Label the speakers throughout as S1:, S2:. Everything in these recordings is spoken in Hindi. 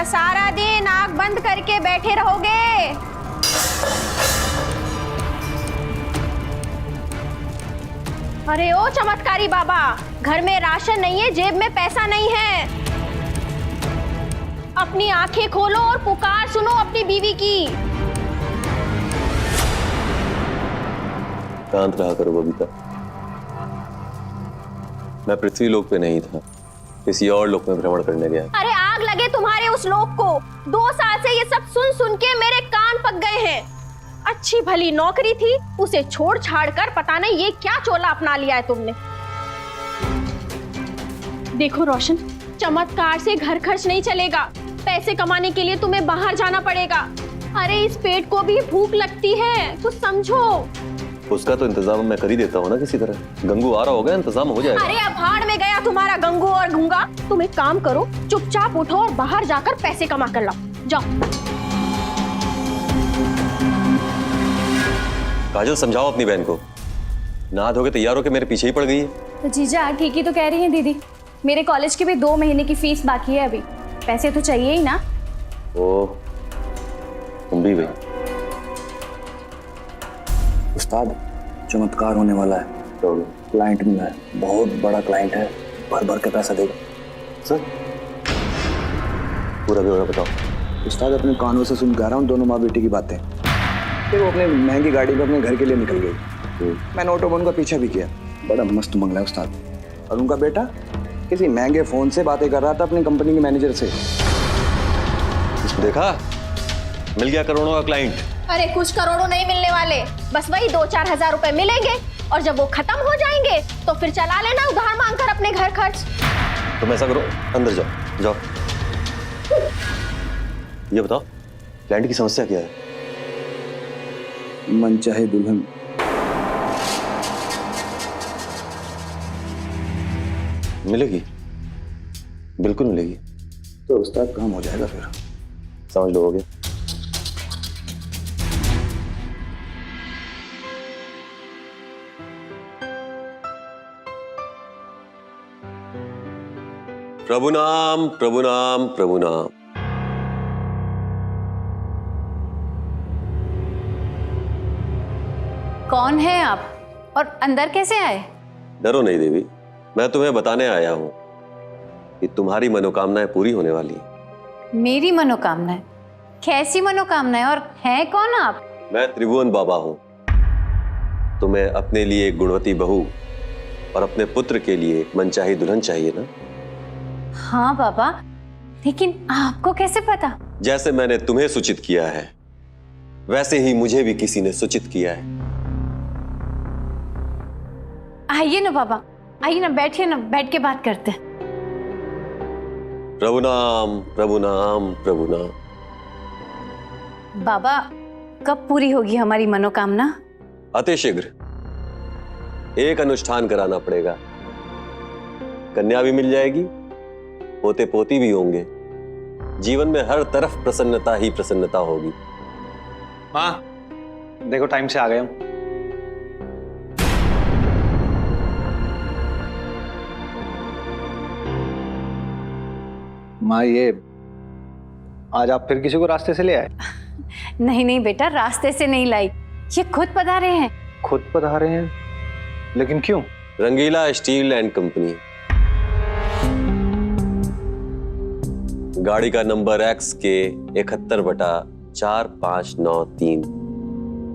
S1: सारा दिन आंख बंद करके बैठे रहोगे? अरे ओ चमत्कारी बाबा, घर में राशन नहीं है, जेब में पैसा नहीं है। अपनी आंखें खोलो और पुकार सुनो अपनी बीवी की।
S2: शांत रहा करो बबीता। मैं पृथ्वी लोक पे नहीं था, किसी और लोक में भ्रमण करने गया।
S1: अरे आग लगे तुम्हारे उस लोक को। 2 साल से ये सब सुन सुन के मेरे कान पक गए हैं। अच्छी भली नौकरी थी, उसे छोड़ छाड़ कर पता नहीं ये क्या चोला अपना लिया है तुमने। देखो रोशन, चमत्कार से घर खर्च नहीं चलेगा। पैसे कमाने के लिए तुम्हें बाहर जाना पड़ेगा। अरे इस पेट को भी भूख लगती है, तो समझो।
S2: उसका तो इंतजाम मैं कर ही देता हूँ ना किसी तरह। गंगू आ रहा होगा, इंतजाम हो जाएगा।
S1: अरे अब भाड़ में गया तुम्हारा गंगू और घूंगा। तुम एक काम करो, चुपचाप उठो और बाहर जाकर पैसे कमा कर लाओ। जाओ।
S2: काजल, समझाओ अपनी बहन को। नहा धो के तैयार होके मेरे पीछे ही पड़ गई है।
S3: तो जीजा ठीक ही तो कह रही हैं दीदी। मेरे कॉलेज की भी 2 महीने की फीस बाकी है अभी। पैसे तो चाहिए ही ना।
S2: ओ, तुम भी भाई।
S4: उस्ताद, चमत्कार होने वाला है। तो क्लाइंट मिला है, बहुत बड़ा क्लाइंट है, भर भर के पैसा देगा।
S2: सर, पूरा ब्यौरा बताओ।
S4: उस्ताद, अपने कानों से सुन के आ रहा हूँ दोनों माँ बेटी की बातें। फिर वो अपने महंगी गाड़ी में अपने घर के लिए निकल गई। मैंने ऑटो में उनका पीछा भी किया। बड़ा मस्त बंगला है उस्ताद। और उनका बेटा किसी महंगे फोन से बातें कर रहा था अपनी कंपनी के मैनेजर से।
S2: देखा, मिल गया करोड़ों का क्लाइंट।
S1: अरे कुछ करोड़ों नहीं मिलने वाले, बस वही 2-4 हजार रुपए मिलेंगे। और जब वो खत्म हो जाएंगे तो फिर चला लेना उधार मांगकर अपने घर खर्च।
S2: तुम ऐसा करो, अंदर जाओ। जाओ। ये बताओ, क्लाइंट की समस्या क्या है?
S4: मनचाहे दुल्हन।
S2: मिलेगी, बिल्कुल मिलेगी।
S4: तो उस्ताद काम हो जाएगा फिर।
S2: समझ लो, हो गया। प्रभु नाम, प्रभु नाम, प्रभु नाम।
S3: कौन है आप और अंदर कैसे आए?
S2: डरो नहीं देवी, मैं तुम्हें बताने आया हूं कि तुम्हारी मनोकामनाएं पूरी होने वाली हैं।
S3: मेरी मनोकामनाएं? कैसी मनोकामनाएं और हैं कौन आप?
S2: मैं त्रिभुवन बाबा हूं। तुम्हें अपने लिए एक गुणवती बहू और अपने पुत्र के लिए मनचाही दुल्हन चाहिए ना?
S3: हाँ बाबा, लेकिन आपको कैसे पता?
S2: जैसे मैंने तुम्हें सूचित किया है, वैसे ही मुझे भी किसी ने सूचित किया है।
S3: आइए ना बाबा, आइए ना, बैठिए ना, बैठ के बात करते हैं।
S2: प्रभु नाम, प्रभु नाम, प्रभु नाम।
S3: बाबा, कब पूरी होगी हमारी मनोकामना?
S2: अतिशीघ्र। एक अनुष्ठान कराना पड़ेगा, कन्या भी मिल जाएगी, पोते पोती भी होंगे। जीवन में हर तरफ प्रसन्नता ही प्रसन्नता होगी।
S5: माँ, देखो टाइम से आ गए हम। माँ, ये आज आप फिर किसी को रास्ते से ले आए?
S3: नहीं नहीं बेटा, रास्ते से नहीं लाई, ये खुद पधारे हैं।
S5: खुद पधारे हैं? लेकिन क्यों?
S2: रंगीला स्टील एंड कंपनी, गाड़ी का नंबर XK 71/4593।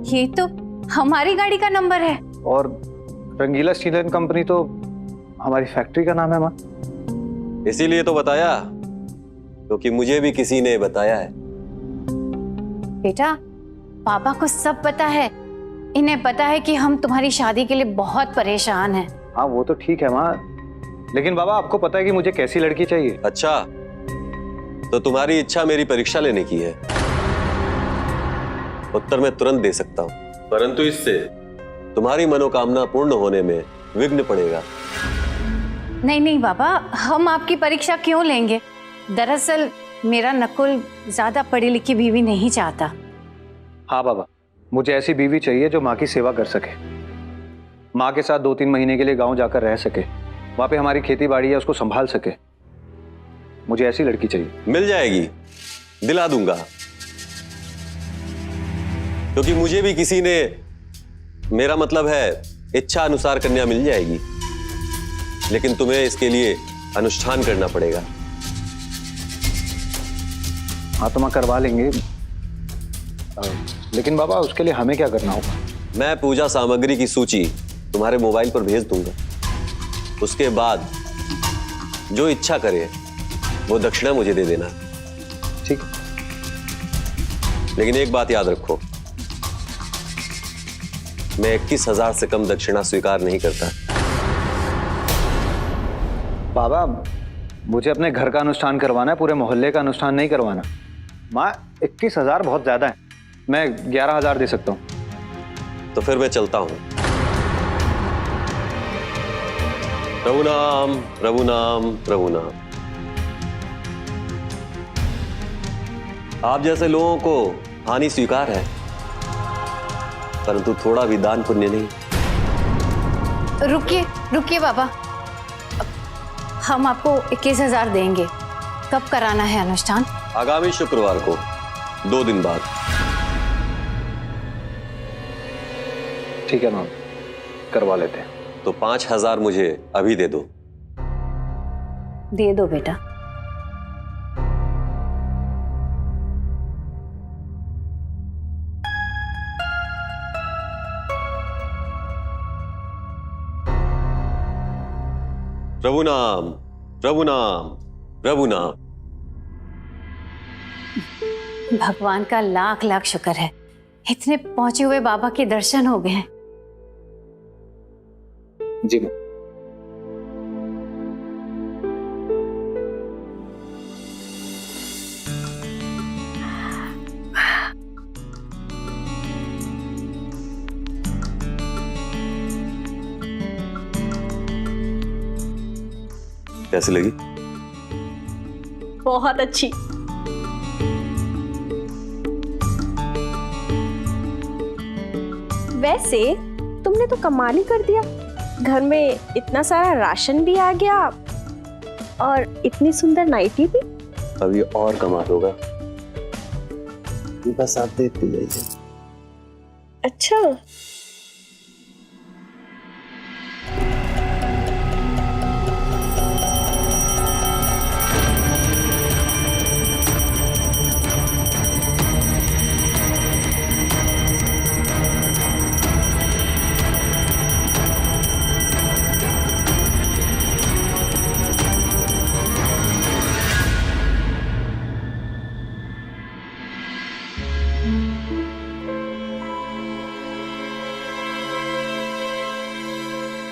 S3: ये तो हमारी गाड़ी का नंबर है।
S5: और रंगीला स्टील एंड कंपनी तो हमारी फैक्ट्री का नाम है माँ।
S2: इसीलिए तो बताया, क्योंकि मुझे भी किसी ने बताया है।
S3: बेटा, पापा को सब पता है। इन्हें पता है कि हम तुम्हारी शादी के लिए बहुत परेशान हैं।
S5: हाँ, वो तो ठीक है माँ, लेकिन बाबा आपको पता है कि मुझे कैसी लड़की चाहिए।
S2: अच्छा, तो तुम्हारी इच्छा मेरी परीक्षा लेने की है। उत्तर मैं तुरंत दे सकता हूं, परंतु इससे तुम्हारी मनोकामना पूर्ण होने में विघ्न पड़ेगा।
S3: नहीं नहीं बाबा, हम आपकी परीक्षा क्यों लेंगे? दरअसल मेरा नकुल ज्यादा पढ़ी लिखी बीवी नहीं चाहता।
S5: हाँ बाबा, मुझे ऐसी बीवी चाहिए जो माँ की सेवा कर सके, माँ के साथ 2-3 महीने के लिए गांव जाकर रह सके, वहां पे हमारी खेती बाड़ी है उसको संभाल सके। मुझे ऐसी लड़की चाहिए।
S2: मिल जाएगी, दिला दूंगा, क्योंकि मुझे भी किसी ने, मेरा मतलब है इच्छा अनुसार कन्या मिल जाएगी, लेकिन तुम्हें इसके लिए अनुष्ठान करना पड़ेगा।
S5: हाँ तो माँ करवा लेंगे, लेकिन बाबा उसके लिए हमें क्या करना होगा?
S2: मैं पूजा सामग्री की सूची तुम्हारे मोबाइल पर भेज दूंगा। उसके बाद जो इच्छा करे वो दक्षिणा मुझे दे देना।
S5: ठीक।
S2: लेकिन एक बात याद रखो, मैं 21,000 से कम दक्षिणा स्वीकार नहीं करता।
S5: बाबा मुझे अपने घर का अनुष्ठान करवाना है, पूरे मोहल्ले का अनुष्ठान नहीं करवाना। माँ 21,000 बहुत ज्यादा है, मैं 11,000 दे सकता हूँ।
S2: तो फिर मैं चलता हूं। प्रभु नाम प्रभु नाम प्रभु नाम। आप जैसे लोगों को हानि स्वीकार है, परंतु थोड़ा भी दान पुण्य नहीं।
S3: रुकिए रुकिए बाबा, हम आपको 21,000 देंगे। कब कराना है अनुष्ठान?
S2: आगामी शुक्रवार को, 2 दिन बाद।
S5: ठीक है मैम, करवा लेते हैं।
S2: तो 5,000 मुझे अभी दे दो।
S3: दे दो बेटा।
S2: प्रभु नाम प्रभु नाम प्रभु नाम।
S3: भगवान का लाख लाख शुक्र है, इतने पहुंचे हुए बाबा के दर्शन हो गए हैं।
S5: जी मैम।
S2: कैसी लगी?
S1: बहुत अच्छी। वैसे तुमने तो कमाल ही कर दिया, घर में इतना सारा राशन भी आ गया और इतनी सुंदर नाइटी भी।
S2: अब ये और कमाल होगा। बस आप देखते जाइए।
S1: अच्छा,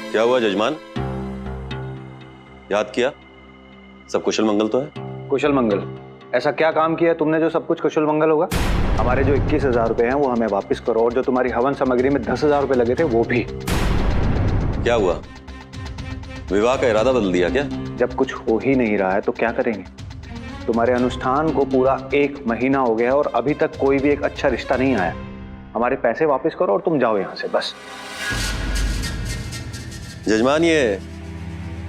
S2: क्या हुआ जजमान? याद किया? सब कुशल मंगल तो है?
S5: कुशल मंगल? ऐसा क्या काम किया है तुमने जो सब कुछ कुशल मंगल होगा? हमारे जो 21,000 रुपए हैं वो हमें वापस करो, और जो तुम्हारी हवन सामग्री में 10,000 रुपए लगे थे वो भी।
S2: क्या हुआ? विवाह का इरादा बदल दिया क्या?
S5: जब कुछ हो ही नहीं रहा है तो क्या करेंगे? तुम्हारे अनुष्ठान को पूरा 1 महीना हो गया है और अभी तक कोई भी एक अच्छा रिश्ता नहीं आया। हमारे पैसे वापस करो और तुम जाओ यहाँ से, बस।
S2: जजमान, ये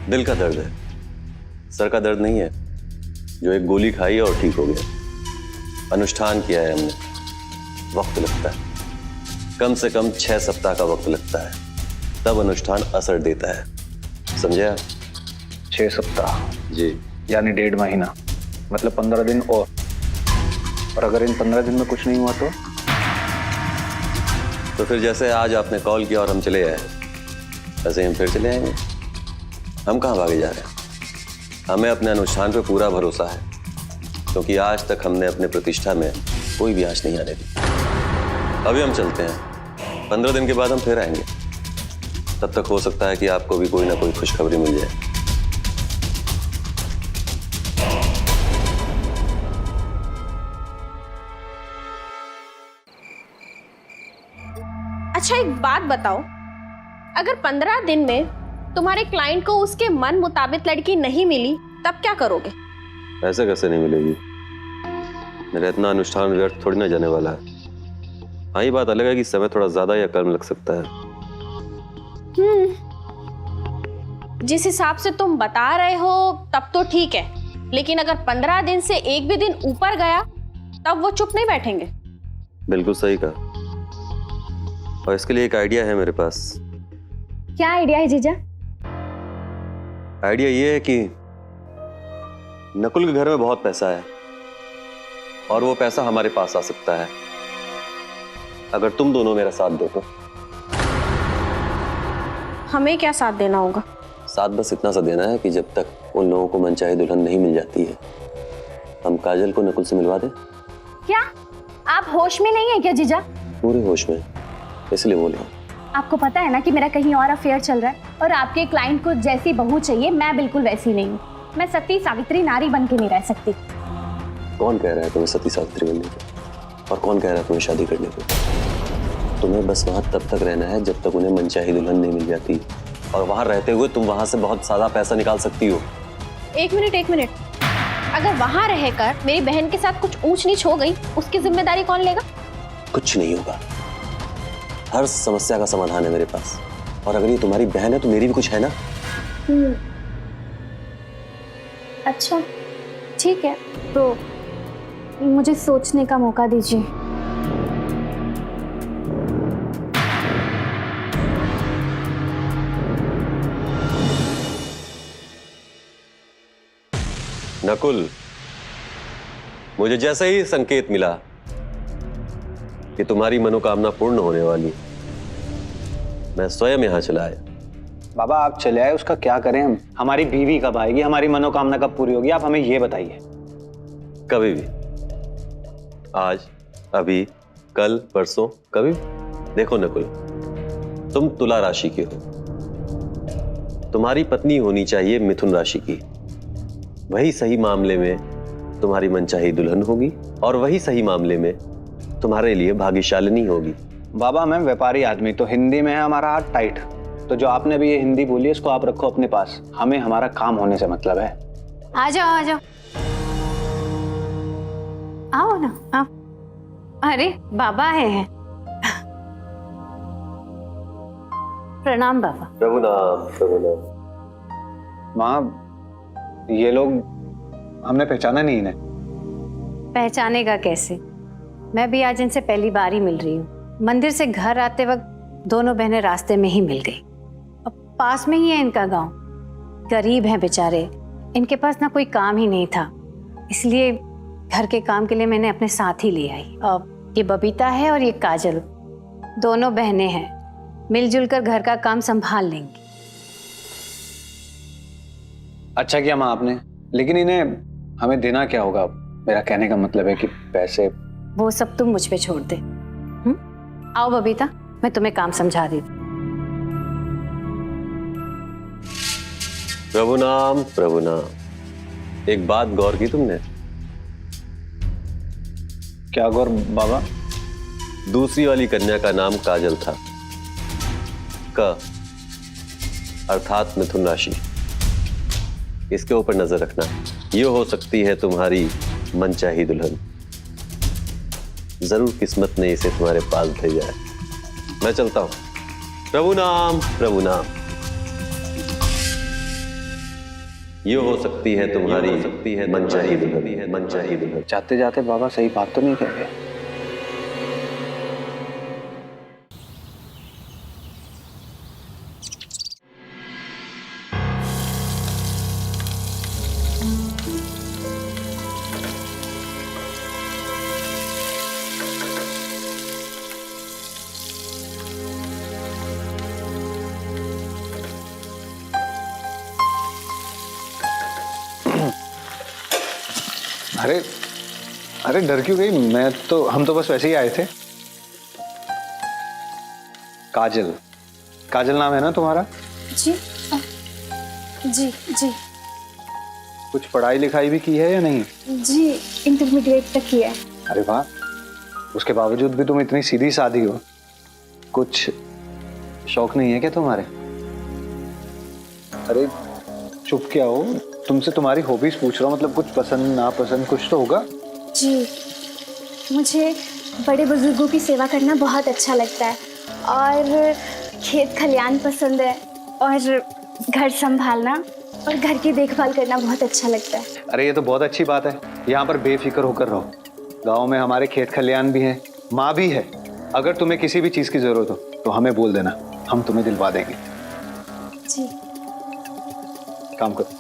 S2: दिल का दर्द है, सर का दर्द नहीं है, जो एक गोली खाई है और ठीक हो गया। अनुष्ठान किया है हमने, वक्त लगता है, कम से कम 6 सप्ताह का वक्त लगता है, तब अनुष्ठान असर देता है। समझे आप?
S5: 6 सप्ताह?
S2: जी।
S5: यानी 1.5 महीना, मतलब 15 दिन और अगर इन 15 दिन में कुछ नहीं हुआ
S2: तो फिर जैसे आज आपने कॉल किया और हम चले आए, ऐसे हम फिर चले आएंगे। हम कहाँ भागे जा रहे हैं? हमें अपने अनुष्ठान पे पूरा भरोसा है, क्योंकि आज तक हमने अपने प्रतिष्ठा में कोई भी आंच नहीं आने दी। अभी हम चलते हैं, 15 दिन के बाद हम फिर आएंगे। तब तक हो सकता है कि आपको भी कोई ना कोई खुशखबरी मिल जाए।
S1: अच्छा, एक बात बताओ, अगर 15 दिन में तुम्हारे क्लाइंट को उसके मन मुताबिक लड़की नहीं मिली, तब क्या करोगे?
S2: ऐसे कैसे नहीं मिलेगी? मेरा इतना अनुष्ठान व्यर्थ थोड़ी ना जाने वाला है। हाँ, ये बात अलग है कि समय थोड़ा ज्यादा या कम लग सकता है।
S1: जिस हिसाब से तुम बता रहे हो तब तो ठीक है, लेकिन अगर 15 दिन से एक भी दिन ऊपर गया तब वो चुप नहीं बैठेंगे।
S2: बिल्कुल सही कहा। और इसके लिए एक आइडिया है मेरे पास।
S1: क्या आइडिया है जीजा?
S2: आइडिया ये है कि नकुल के घर में बहुत पैसा है और वो पैसा हमारे पास आ सकता है अगर तुम दोनों मेरा साथ दो तो।
S1: हमें क्या साथ देना होगा?
S2: साथ बस इतना सा देना है कि जब तक उन लोगों को मनचाही दुल्हन नहीं मिल जाती है, हम काजल को नकुल से मिलवा दें।
S1: क्या आप होश में नहीं है क्या जीजा?
S2: पूरे होश में, इसलिए बोल रहा हूँ।
S6: आपको पता है ना कि मेरा कहीं और अफेयर चल रहा है और आपके क्लाइंट को जैसी बहू चाहिए, मैं बिल्कुल वैसी नहीं हूँ। मैं सती सावित्री नारी बन के नहीं रह सकती।
S2: कौन कह रहा है तुम्हें सती सावित्री बनने को और कौन कह रहा है तुम्हें शादी करने को? तुम्हें बस वहां तब तक रहना है जब तक उन्हें मनचाही दुल्हन नहीं मिल जाती, और वहां रहते हुए तुम वहां से बहुत ज्यादा पैसा निकाल सकती हो।
S1: एक मिनट, अगर वहां रहकर मेरी बहन के साथ कुछ ऊंच नीच हो गई, उसकी जिम्मेदारी कौन लेगा?
S2: कुछ नहीं होगा, हर समस्या का समाधान है मेरे पास। और अगर ये तुम्हारी बहन है तो मेरी भी कुछ है ना।
S6: अच्छा ठीक है, तो मुझे सोचने का मौका दीजिए।
S2: नकुल, मुझे जैसे ही संकेत मिला कि तुम्हारी मनोकामना पूर्ण होने वाली, मैं स्वयं यहां चला आया।
S5: बाबा आप चले आए, उसका क्या करें हम? हमारी बीवी कब आएगी, हमारी मनोकामना कब पूरी होगी, आप हमें ये बताइए।
S2: कभी भी, आज, अभी, कल, परसों, कभी भी। देखो नकुल, तुम तुला राशि के हो, तुम्हारी पत्नी होनी चाहिए मिथुन राशि की। वही सही मामले में तुम्हारी मनचाही दुल्हन होगी और वही सही मामले में तुम्हारे लिए भाग्यशालिनी होगी।
S5: बाबा मैं व्यापारी आदमी, तो हिंदी में है हमारा हाथ टाइट। तो जो आपने भी ये हिंदी बोली है इसको आप रखो अपने पास, हमें हमारा काम होने से मतलब है।
S3: आ जाओ आओ ना, आओ। अरे बाबा हैं। प्रणाम बाबा।
S2: प्रभु नाम, प्रभु नाम।
S5: माँ ये लोग, हमने पहचाना नहीं इन्हें।
S3: पहचाने का कैसे? मैं भी आज इनसे पहली बार ही मिल रही हूँ। मंदिर से घर आते वक्त दोनों बहनें रास्ते में ही मिल गई। अब पास में ही है इनका गांव। गरीब हैं बेचारे, इनके पास ना कोई काम ही नहीं था, इसलिए घर के काम के लिए मैंने अपने साथ ही ले आई। अब ये बबीता है और ये काजल, दोनों बहनें हैं, मिलजुल कर घर का काम संभाल लेंगी।
S5: अच्छा किया माँ आपने, लेकिन इन्हें हमें देना क्या होगा? मेरा कहने का मतलब है कि पैसे।
S3: वो सब तुम मुझ पे छोड़ दे। आओ बबीता, मैं तुम्हें काम समझा देती।
S2: प्रभु नाम, प्रभु नाम। एक बात गौर की तुमने?
S5: क्या गौर बाबा?
S2: दूसरी वाली कन्या का नाम काजल था, क अर्थात मिथुन राशि। इसके ऊपर नजर रखना, ये हो सकती है तुम्हारी मनचाही दुल्हन। जरूर किस्मत ने इसे तुम्हारे पास भेजा है। मैं चलता हूं। प्रभु नाम, प्रभु नाम। ये हो सकती है तुम्हारी मनचाही दुल्हन, मनचाही दुल्हन।
S5: जाते जाते बाबा सही बात तो नहीं कह रहे? अरे अरे डर क्यों गई? हम तो बस वैसे ही आए थे। काजल, काजल नाम है ना तुम्हारा?
S6: जी जी जी
S5: कुछ पढ़ाई लिखाई भी की है या नहीं?
S6: जी, इंटरमीडिएट तक किया है।
S5: अरे वाह, उसके बावजूद भी तुम इतनी सीधी सादी हो। कुछ शौक नहीं है क्या तुम्हारे? अरे चुप क्या हो? तुमसे तुम्हारी हॉबीज पूछ रहा हूँ, मतलब कुछ पसंद नापसंद कुछ तो होगा।
S6: जी, मुझे बड़े बुजुर्गों की सेवा करना बहुत अच्छा लगता है और खेत खलियान पसंद है और घर संभालना और घर की देखभाल करना बहुत अच्छा लगता है।
S5: अरे ये तो बहुत अच्छी बात है, यहाँ पर बेफिक्र होकर रहो। गांव में हमारे खेत खलियान भी हैं, माँ भी है। अगर तुम्हें किसी भी चीज की जरूरत हो तो हमें बोल देना, हम तुम्हें दिलवा देंगे।
S6: जी।
S5: काम करो।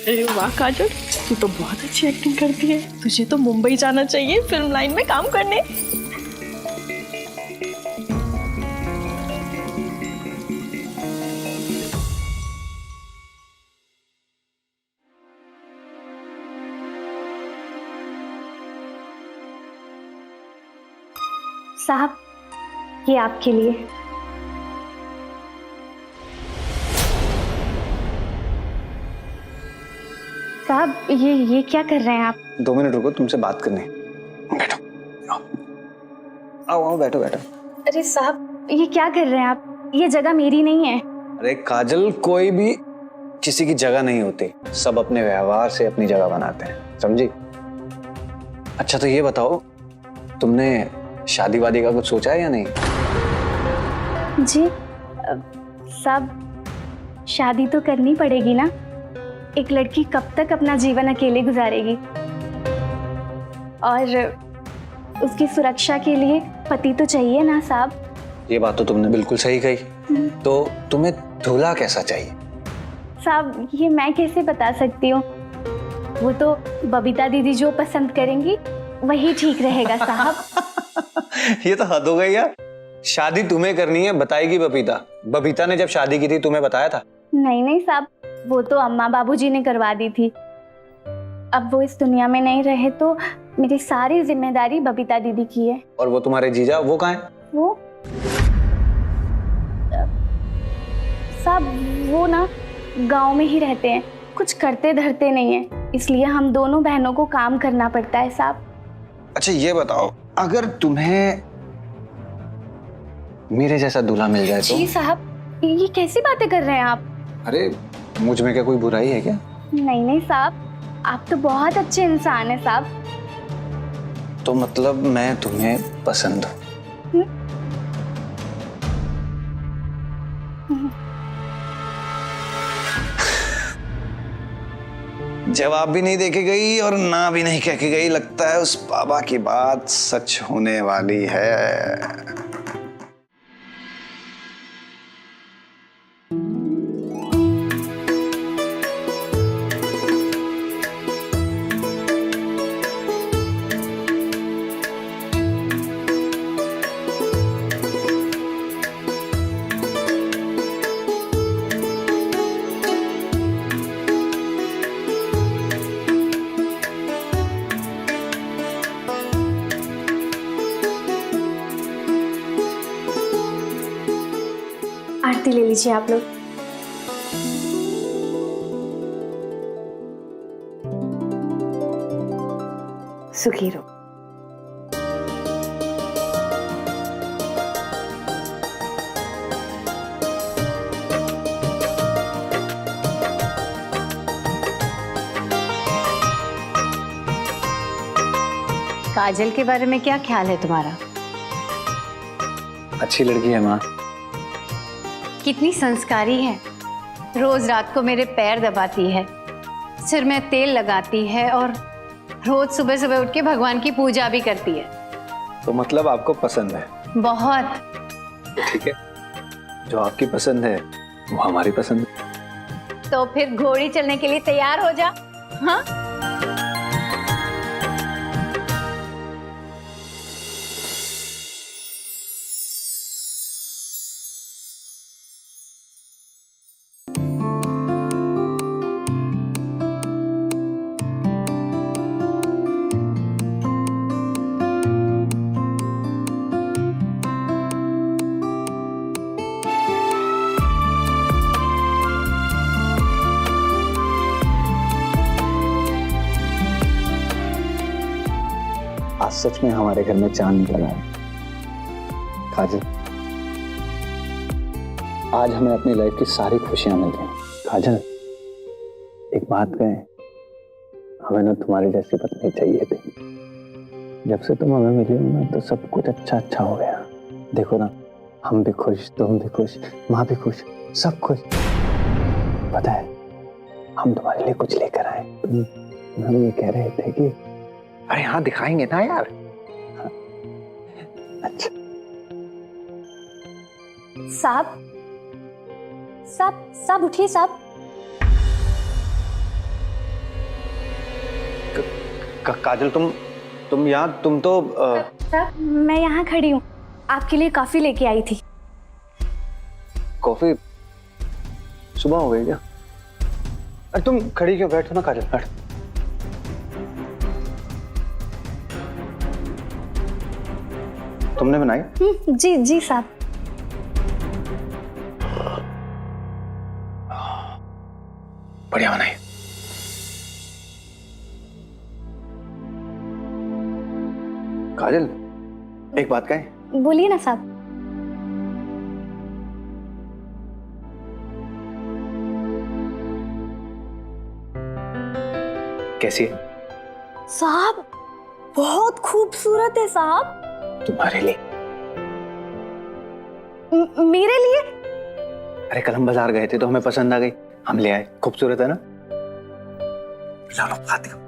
S7: अरे वाह काजल, तू तो बहुत अच्छी एक्टिंग करती है। तुझे तो मुंबई जाना चाहिए फिल्म लाइन में काम करने।
S6: साहब, ये आपके लिए। साहब, ये क्या कर रहे हैं आप?
S5: 2 मिनट रुको, तुमसे बात करनी है। बैठो, आओ आओ आओ, बैठो बैठो।
S6: अरे साहब, ये क्या कर रहे हैं आप? ये जगह मेरी नहीं है।
S5: अरे काजल, कोई भी किसी की जगह नहीं होती, सब अपने व्यवहार से अपनी जगह बनाते हैं, समझी? अच्छा तो ये बताओ, तुमने शादी वादी का कुछ सोचा है या नहीं?
S6: जी साहब, शादी तो करनी पड़ेगी ना। एक लड़की कब तक अपना जीवन अकेले गुजारेगी, और उसकी सुरक्षा के लिए पति तो चाहिए ना साहब।
S5: ये बात तो तुमने बिल्कुल सही कही। तो तुम्हें दूल्हा कैसा चाहिए?
S6: साहब, ये मैं कैसे बता सकती हूँ? वो तो बबीता दीदी जो पसंद करेंगी वही ठीक रहेगा साहब।
S5: ये तो हद हो गई यार। शादी तुम्हें करनी है, बताएगी बबीता। बबीता ने जब शादी की थी तुम्हें बताया था?
S6: नहीं नहीं साहब, वो तो अम्मा बाबूजी ने करवा दी थी। अब वो इस दुनिया में नहीं रहे तो मेरी सारी जिम्मेदारी बबीता दीदी की है।
S5: और वो तुम्हारे जीजा, वो कहाँ है?
S6: वो साहब, वो ना गांव में ही रहते हैं, कुछ करते धरते नहीं है, इसलिए हम दोनों बहनों को काम करना पड़ता है साहब।
S5: अच्छा ये बताओ, अगर तुम्हें मेरे जैसा दूल्हा मिल जाए तो?
S6: जी साहब, ये कैसी बातें कर रहे हैं आप?
S5: अरे मुझ में क्या कोई बुराई है क्या?
S6: नहीं नहीं साहब, आप तो बहुत अच्छे इंसान हैं साहब।
S5: तो मतलब मैं तुम्हें पसंद हूँ? जवाब भी नहीं देके गई और ना भी नहीं कह के गई। लगता है उस बाबा की बात सच होने वाली है।
S6: आरती ले लीजिए आप लोग। सुखी रहो।
S3: काजल के बारे में क्या ख्याल है तुम्हारा?
S5: अच्छी लड़की है माँ।
S3: कितनी संस्कारी है, रोज रात को मेरे पैर दबाती है, सिर में तेल लगाती है और रोज सुबह सुबह उठ के भगवान की पूजा भी करती है।
S5: तो मतलब आपको पसंद है?
S3: बहुत।
S5: तो ठीक है, जो आपकी पसंद है वो हमारी पसंद है।
S3: तो फिर घोड़ी चलने के लिए तैयार हो जा। हाँ,
S5: आज सच में हमारे घर में चांद निकला है। काजल, आज हमें अपनी लाइफ की सारी खुशियां मिल गई। काजल, एक बात कहें, हमें ना तुम्हारी जैसी पत्नी चाहिए थी। जब से तुम हमें मिली हो ना तो सब कुछ अच्छा अच्छा हो गया। देखो ना, हम भी खुश, तुम भी खुश, माँ भी खुश, सब खुश। पता है हम तुम्हारे लिए कुछ लेकर आए। हम ये कह रहे थे कि अरे हाँ दिखाएंगे ना यार। हाँ। अच्छा
S6: साहब साहब साहब उठिए साहब।
S5: काजल तुम यहाँ, तुम तो
S6: साहब मैं यहाँ खड़ी हूँ, आपके लिए कॉफी लेके आई थी।
S5: कॉफी सुबह हो गई क्या? अरे तुम खड़ी क्यों, बैठो ना काजल, बैठ। तुमने बनाई?
S6: जी जी साहब।
S5: बढ़िया बनाई। काजल एक बात कहें?
S6: बोलिए ना साहब।
S5: कैसी है?
S6: साहब बहुत खूबसूरत है साहब।
S5: तुम्हारे लिए।
S6: मेरे लिए?
S5: अरे कल हम बाजार गए थे तो हमें पसंद आ गई, हम ले आए। खूबसूरत है ना? चलो खाते हो।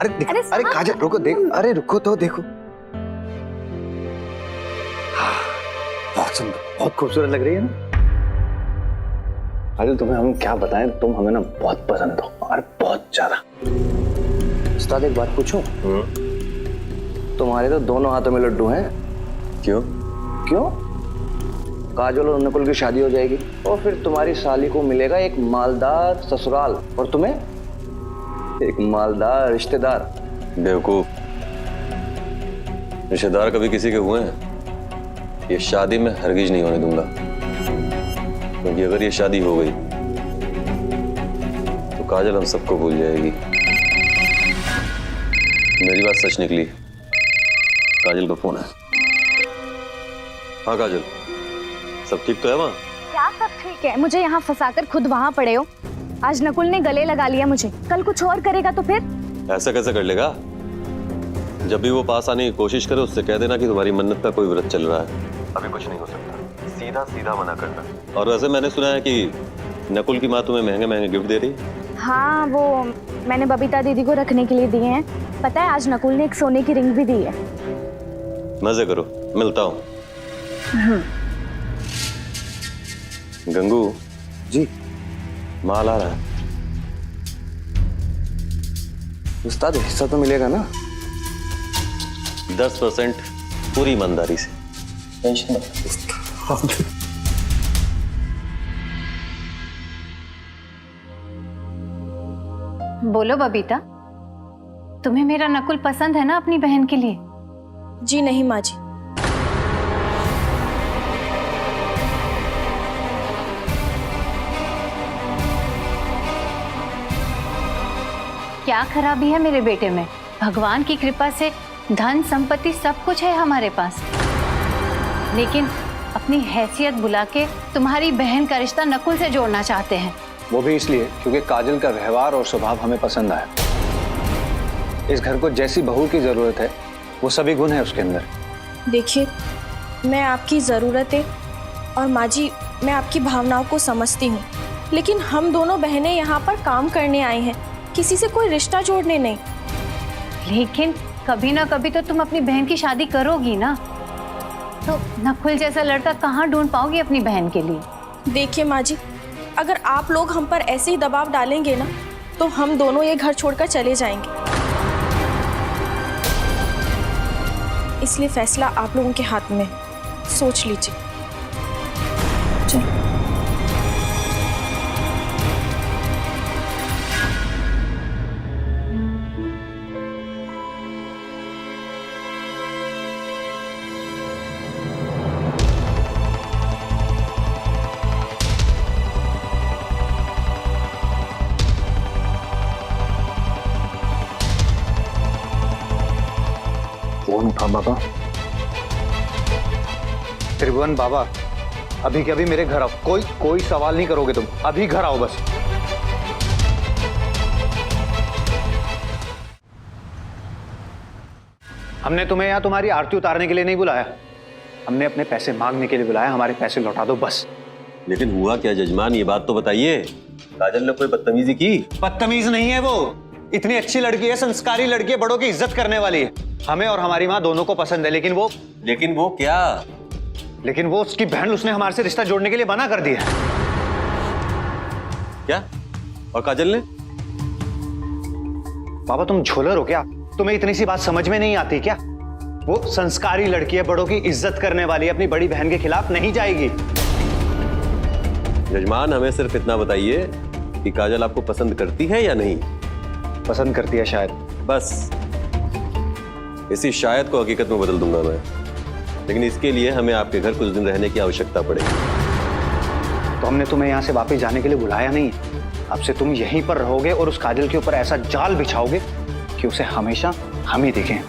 S5: अरे काजल रुको, देखो, अरे रुको तो देखो। बहुत सुंदर, बहुत खूबसूरत लग रही है ना काजल। तुम्हें हम क्या बताएं, तुम हमें ना बहुत पसंद हो, और बहुत ज्यादा।
S4: उस्ताद एक बात पूछूं? तुम्हारे तो दोनों हाथों में लड्डू हैं।
S2: क्यों?
S4: क्यों? काजल और नकुल की शादी हो जाएगी और फिर तुम्हारी साली को मिलेगा एक मालदार ससुराल, और तुम्हें एक मालदार रिश्तेदार।
S2: बेवकूफ, रिश्तेदार कभी किसी के हुए हैं? ये शादी में हरगिज नहीं होने दूंगा, क्योंकि अगर ये शादी हो गई तो काजल हम सबको भूल जाएगी। मेरी बात सच निकली। काजल का फोन है। हाँ काजल, सब ठीक तो है वहाँ?
S6: क्या सब ठीक है? मुझे यहाँ फंसाकर खुद वहाँ पड़े हो। आज नकुल ने गले लगा लिया मुझे, कल कुछ और करेगा तो फिर?
S2: ऐसा कैसे कर लेगा? जब भी वो पास आने की कोशिश करे उससे कह देना कि तुम्हारी मन्नत का कोई व्रत चल रहा है, अभी कुछ नहीं हो सकता। सीधा सीधा मना करना। और वैसे मैंने सुना है कि नकुल की माँ तुम्हें महंगे महंगे गिफ्ट दे रही।
S6: हाँ वो मैंने बबीता दीदी को रखने के लिए दिए हैं। पता है आज नकुल ने एक सोने की रिंग भी दी है।
S2: मजे करो, मिलता हूँ। गंगू
S4: जी
S2: माल आ रहा है।
S4: उस्ताद हिस्सा तो मिलेगा ना?
S2: 10% पूरी ईमानदारी से। टेंशन मत।
S3: बोलो बबीता, तुम्हें मेरा नकुल पसंद है ना अपनी बहन के लिए?
S7: जी नहीं माँ जी।
S3: क्या खराबी है मेरे बेटे में? भगवान की कृपा से धन संपत्ति सब कुछ है हमारे पास, लेकिन अपनी हैसियत बुला के तुम्हारी बहन का रिश्ता नकुल से जोड़ना चाहते हैं।
S5: वो भी इसलिए क्योंकि काजल का व्यवहार और स्वभाव हमें पसंद आया। इस घर को जैसी बहू की जरूरत है वो सभी गुण है उसके अंदर।
S7: देखिए, मैं आपकी ज़रूरतें और माँ जी मैं आपकी भावनाओं को समझती हूँ, लेकिन हम दोनों बहनें यहाँ पर काम करने आई हैं, किसी से कोई रिश्ता जोड़ने नहीं।
S3: लेकिन कभी ना कभी तो तुम अपनी बहन की शादी करोगी ना, तो नकुल जैसा लड़का कहाँ ढूंढ पाओगी अपनी बहन के लिए?
S7: देखिए माँ जी, अगर आप लोग हम पर ऐसे ही दबाव डालेंगे ना तो हम दोनों ये घर छोड़कर चले जाएंगे। इसलिए फैसला आप लोगों के हाथ में, सोच लीजिए। चलो।
S5: फोन उठा बाबा। त्रिभुवन बाबा, अभी के अभी मेरे घर आओ। कोई सवाल नहीं करोगे तुम, अभी घर आओ बस। हमने तुम्हें यहाँ तुम्हारी आरती उतारने के लिए नहीं बुलाया, हमने अपने पैसे मांगने के लिए बुलाया, हमारे पैसे लौटा दो बस।
S2: लेकिन हुआ क्या जजमान, ये बात तो बताइए। काजल ने कोई बदतमीजी की?
S5: बदतमीज नहीं है वो, इतनी अच्छी लड़की है, संस्कारी लड़की है, बड़ों की इज्जत करने वाली है। हमें और हमारी माँ दोनों को पसंद है, लेकिन वो
S2: क्या?
S5: लेकिन वो उसकी बहन, उसने हमारे से रिश्ता जोड़ने के लिए मना कर दिया।
S2: क्या? और काजल ने?
S5: बाबा तुम झोलर हो क्या? तुम्हें इतनी सी बात समझ में नहीं आती क्या? वो संस्कारी लड़की है, बड़ों की इज्जत करने वाली है, अपनी बड़ी बहन के खिलाफ नहीं जाएगी।
S2: जजमान हमें सिर्फ इतना बताइए कि काजल आपको पसंद करती है या नहीं?
S5: पसंद करती है शायद।
S2: बस इसी शायद को हकीकत में बदल दूंगा मैं, लेकिन इसके लिए हमें आपके घर कुछ दिन रहने की आवश्यकता पड़ेगी।
S5: तो हमने तुम्हें यहाँ से वापस जाने के लिए बुलाया नहीं है। अब से तुम यहीं पर रहोगे और उस काजल के ऊपर ऐसा जाल बिछाओगे कि उसे हमेशा हम ही देखें,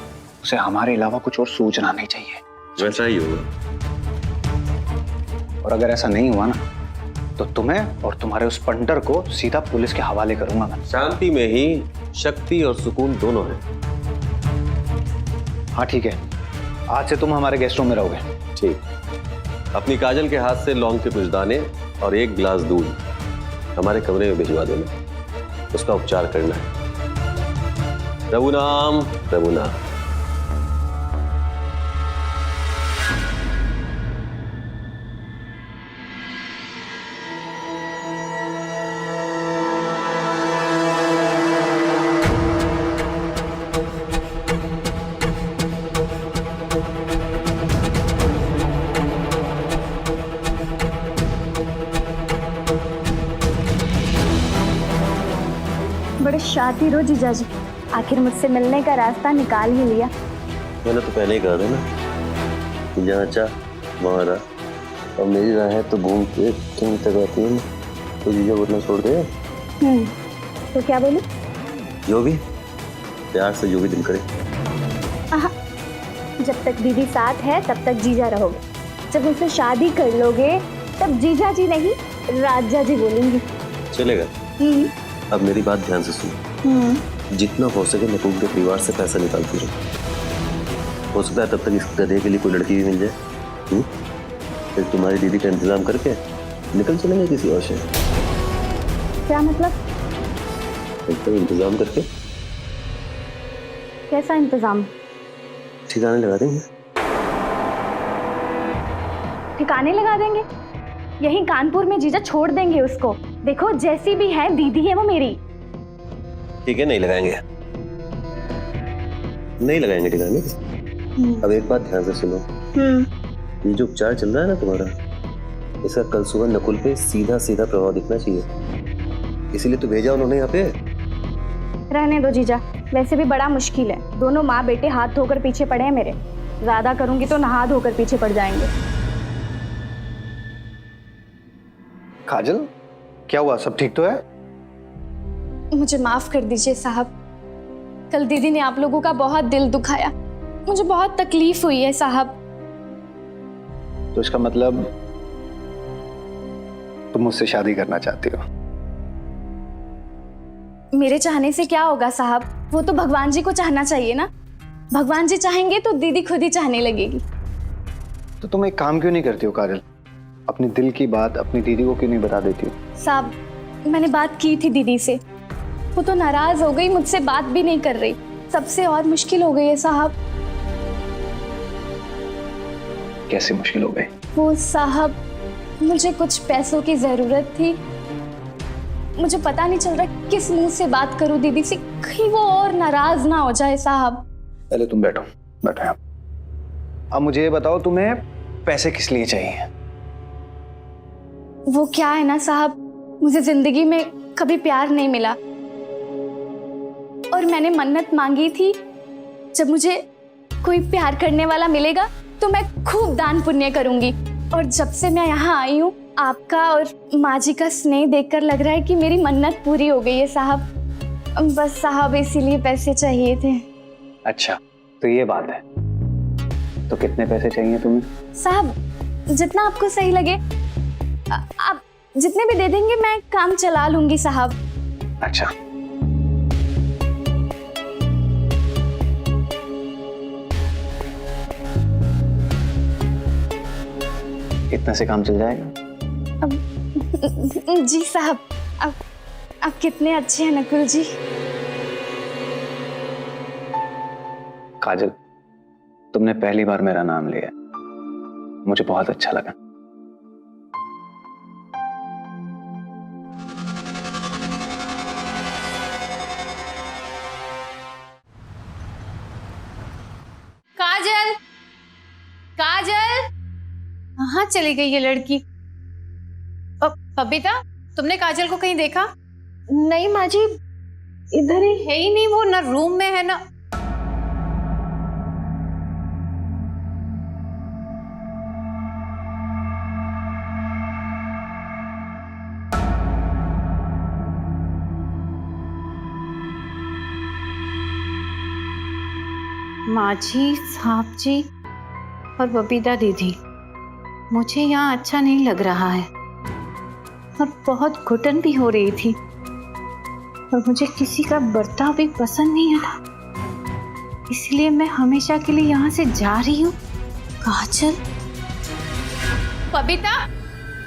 S5: उसे हमारे अलावा कुछ और सूझना नहीं चाहिए।
S2: वैसा ही होगा।
S5: और अगर ऐसा नहीं हुआ ना, तो तुम्हें और तुम्हारे उस पंटर को सीधा पुलिस के हवाले करूंगा मैं।
S2: शांति में ही शक्ति और सुकून दोनों है।
S5: हाँ ठीक है, आज से तुम हमारे गेस्ट रूम में रहोगे।
S2: ठीक। अपनी काजल के हाथ से लौंग के कुछ दाने और 1 गिलास दूध हमारे कमरे में भिजवा देना, उसका उपचार करना है। प्रभु नाम, प्रभु नाम।
S6: बड़े शातिर हो जीजा जी, आखिर मुझसे मिलने का रास्ता निकाल ही लिया।
S2: मैंने तो पहले ही कहा था ना कि जहाँ चाह वहाँ रहा, और मेरी राह है तो घूम के तुम तक आती है, तो जीजा बोलना छोड़ दे।
S6: तो क्या बोलूं?
S2: जो भी, प्यार से जो भी दिल करे।
S6: आहा, जब तक दीदी साथ है तब तक जीजा रहोगे, जब मुझसे शादी कर लोगे तब जीजा जी नहीं राजा जी बोलूंगी।
S2: चलेगा। अब मेरी बात ध्यान से सुनो। जितना हो सके नकुल के परिवार से पैसा निकालती रहो। हो सकता है तब तक इस गधे के लिए कोई लड़की भी मिल जाए। फिर तुम्हारी दीदी का इंतजाम करके निकल चलेंगे किसी और शहर।
S6: क्या मतलब?
S2: तो इंतजाम करके
S6: कैसा इंतजाम?
S2: ठिकाने लगा देंगे।
S6: ठिकाने लगा देंगे? यहीं कानपुर में जीजा छोड़ देंगे उसको? देखो जैसी भी है दीदी है वो मेरी।
S2: ठीक है, नहीं लगाएंगे, नहीं लगाएंगे ठिकाने। अब एक बात ध्यान से सुनो। ये जो उपचार चल रहा है ना तुम्हारा, इसका कल सुबह नकुल पे सीधा सीधा प्रभाव दिखना चाहिए, इसीलिए तो भेजा उन्होंने यहाँ पे।
S6: रहने दो जीजा, वैसे भी बड़ा मुश्किल है। दोनों माँ बेटे हाथ धोकर पीछे पड़े हैं मेरे। ज्यादा करूंगी तो नहा धोकर पीछे पड़ जाएंगे।
S5: काजल क्या हुआ, सब ठीक तो है?
S7: मुझे माफ कर दीजिए साहब, कल दीदी ने आप लोगों का बहुत दिल दुखाया, मुझे बहुत तकलीफ हुई है साहब।
S5: तो इसका मतलब तुम मुझसे शादी करना चाहती हो?
S7: मेरे चाहने से क्या होगा साहब, वो तो भगवान जी को चाहना चाहिए ना। भगवान जी चाहेंगे तो दीदी खुद ही चाहने लगेगी।
S5: तो तुम एक काम क्यों नहीं करती हो काजल, अपने दिल की बात अपनी दीदी को क्यों नहीं बता देती हो?
S7: साहब मैंने बात की थी दीदी से, वो तो नाराज हो गई, मुझसे बात भी नहीं कर रही। सबसे और मुश्किल हो गई है साहब।
S5: कैसे मुश्किल हो गई?
S7: वो साहब मुझे कुछ पैसों की जरूरत थी, मुझे पता नहीं चल रहा किस मुंह से बात करूं दीदी से, कहीं वो और नाराज ना हो जाए साहब।
S5: पहले तुम बैठो, बैठो यहाँ। अब मुझे ये बताओ तुम्हें पैसे किस लिए चाहिए?
S7: वो क्या है ना साहब, मुझे जिंदगी में कभी प्यार नहीं मिला और मैंने मन्नत मांगी थी जब मुझे कोई प्यार करने वाला मिलेगा तो मैं खूब दान पुण्य करूंगी। और जब से मैं यहाँ आई हूँ आपका और माँ जी का स्नेह देखकर लग रहा है कि मेरी मन्नत पूरी हो गई है साहब। बस साहब इसीलिए पैसे चाहिए थे।
S5: अच्छा तो ये बात है, तो कितने पैसे चाहिए तुम्हें?
S7: साहब जितना आपको सही लगे, आप जितने भी दे देंगे मैं काम चला लूंगी साहब।
S5: अच्छा इतना से काम चल जाएगा।
S6: जी साहब, आप कितने अच्छे हैं नकुल जी।
S5: काजल, तुमने पहली बार मेरा नाम लिया, मुझे बहुत अच्छा लगा।
S3: काजल, काजल, कहाँ चली गई ये लड़की? बबीता, तुमने काजल को कहीं देखा?
S7: नहीं माँ जी, इधर ही
S3: है ही नहीं, वो ना रूम में है ना। माँ जी, साहब जी और बबीता दीदी, मुझे यहाँ अच्छा नहीं लग रहा है और बहुत घुटन भी हो रही थी और मुझे किसी का बर्ताव भी पसंद नहीं आता, इसलिए मैं हमेशा के लिए यहाँ से जा रही हूँ। काजल, बबीता,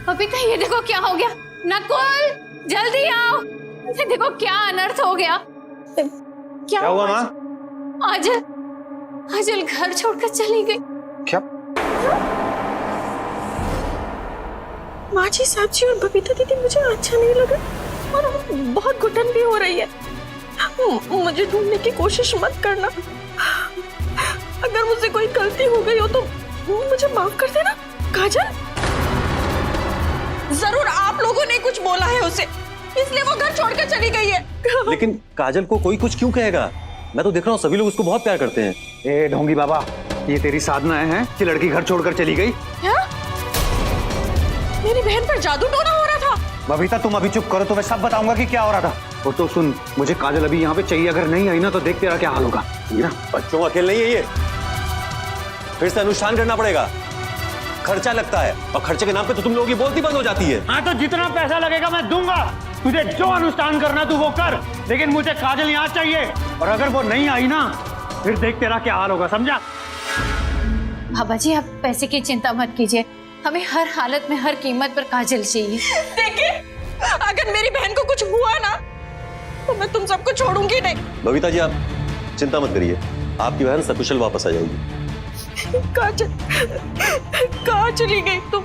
S3: बबीता, ये देखो क्या हो गया। नकुल, जल्दी आओ, ये देखो क्या अनर्थ हो गया।
S5: क्या हुआ माँ?
S3: काजल, काजल घर छोड़कर चली गई।
S5: क्या?
S7: माँ जी, साहब जी और बबीता दीदी, मुझे अच्छा नहीं लगा और बहुत घुटन भी हो रही है। मुझे ढूंढने की कोशिश मत करना। अगर मुझसे कोई गलती हो गई हो तो मुझे माफ कर देना। काजल, जरूर आप लोगों ने कुछ बोला है उसे, इसलिए वो घर छोड़कर चली गई है।
S2: लेकिन काजल को कोई कुछ क्यों कहेगा? मैं तो देख रहा हूँ सभी लोग उसको बहुत प्यार करते हैं।
S5: ए ढोंगी बाबा, ये तेरी साधनाएं हैं कि लड़की घर छोड़कर चली गई?
S7: क्या? मेरी बहन पर जादू टोना हो रहा था।
S5: बबीता, तुम अभी चुप करो तो मैं सब बताऊंगा कि क्या हो रहा था। और तो सुन, मुझे काजल अभी यहाँ पे चाहिए, अगर नहीं आई ना तो देख तेरा क्या हाल होगा। ना
S2: बच्चों का खेल नहीं है ये, फिर से अनुष्ठान करना पड़ेगा, खर्चा लगता है और खर्चे के नाम पे तो तुम लोगों की बोलती बंद हो जाती है।
S8: हाँ तो जितना पैसा लगेगा मैं दूंगा, तुझे जो अनुष्ठान करना तू वो कर, लेकिन मुझे काजल यहाँ चाहिए और अगर वो नहीं आई ना फिर देख तेरा क्या हाल होगा, समझा?
S3: बाबा जी, आप पैसे की चिंता मत कीजिए, हमें हर हालत में हर कीमत पर काजल चाहिए।
S7: देखिए, अगर मेरी बहन को कुछ हुआ ना तो मैं तुम सबको छोड़ूंगी नहीं।
S2: बबीता जी, आप चिंता मत करिए, आपकी बहन सकुशल वापस आ जाएगी।
S7: काजल, कहाँ चली गई तुम?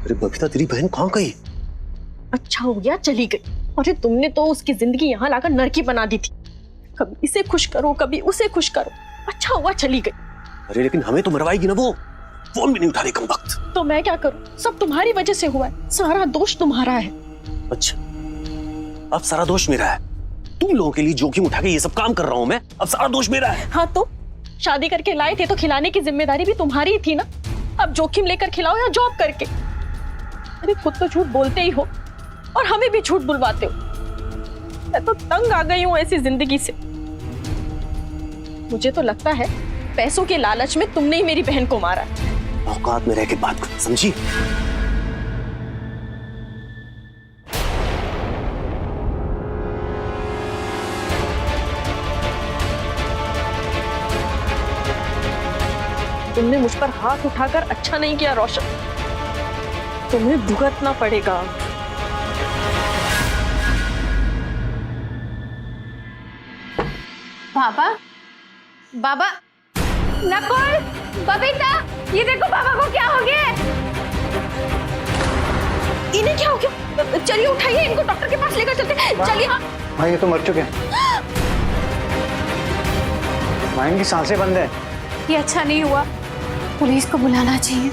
S2: अरे बबीता, तेरी बहन कहाँ गई?
S7: अच्छा हो गया चली गई। अरे तुमने तो उसकी जिंदगी यहाँ लाकर नरकी बना दी थी, कभी इसे खुश करो कभी उसे खुश करो। अच्छा हुआ चली गई।
S2: अरे लेकिन हमें तो मरवाएगी ना वो, फोन भी नहीं उठा रही कम वक्त।
S7: तो मैं क्या करूं, सब तुम्हारी वजह से हुआ है, सारा दोष तुम्हारा है।
S2: अच्छा, अब सारा दोष मेरा है? तुम लोगों के लिए जोखिम उठा के ये सब काम कर रहा हूं मैं, अब सारा दोष मेरा है?
S7: हाँ तो शादी करके लाए थे तो खिलाने की जिम्मेदारी भी तुम्हारी ही थी ना। अब जोखिम लेकर खिलाओ या जॉब करके। अरे खुद तो झूठ बोलते ही हो और हमें भी झूठ बुलवाते हो। मैं तो तंग आ गई हूँ ऐसी जिंदगी से। मुझे तो लगता है पैसों के लालच में तुमने ही मेरी बहन को मारा।
S2: औकात में रह के बात कर, समझी?
S7: तुमने मुझ पर हाथ उठाकर अच्छा नहीं किया रोशन, तुम्हें भुगतना पड़ेगा।
S3: बाबा, बाबा, नकुल, बबीता, ये देखो बाबा को क्या हो गया।
S7: इन्हें क्या हो गया? चलिए उठाइए, इनको डॉक्टर के पास लेकर चलते हैं। चलिए। हाँ
S5: भाई, ये तो मर चुके हैं। माँ, इनकी सांसें बंद है।
S3: ये अच्छा नहीं हुआ, पुलिस को बुलाना चाहिए।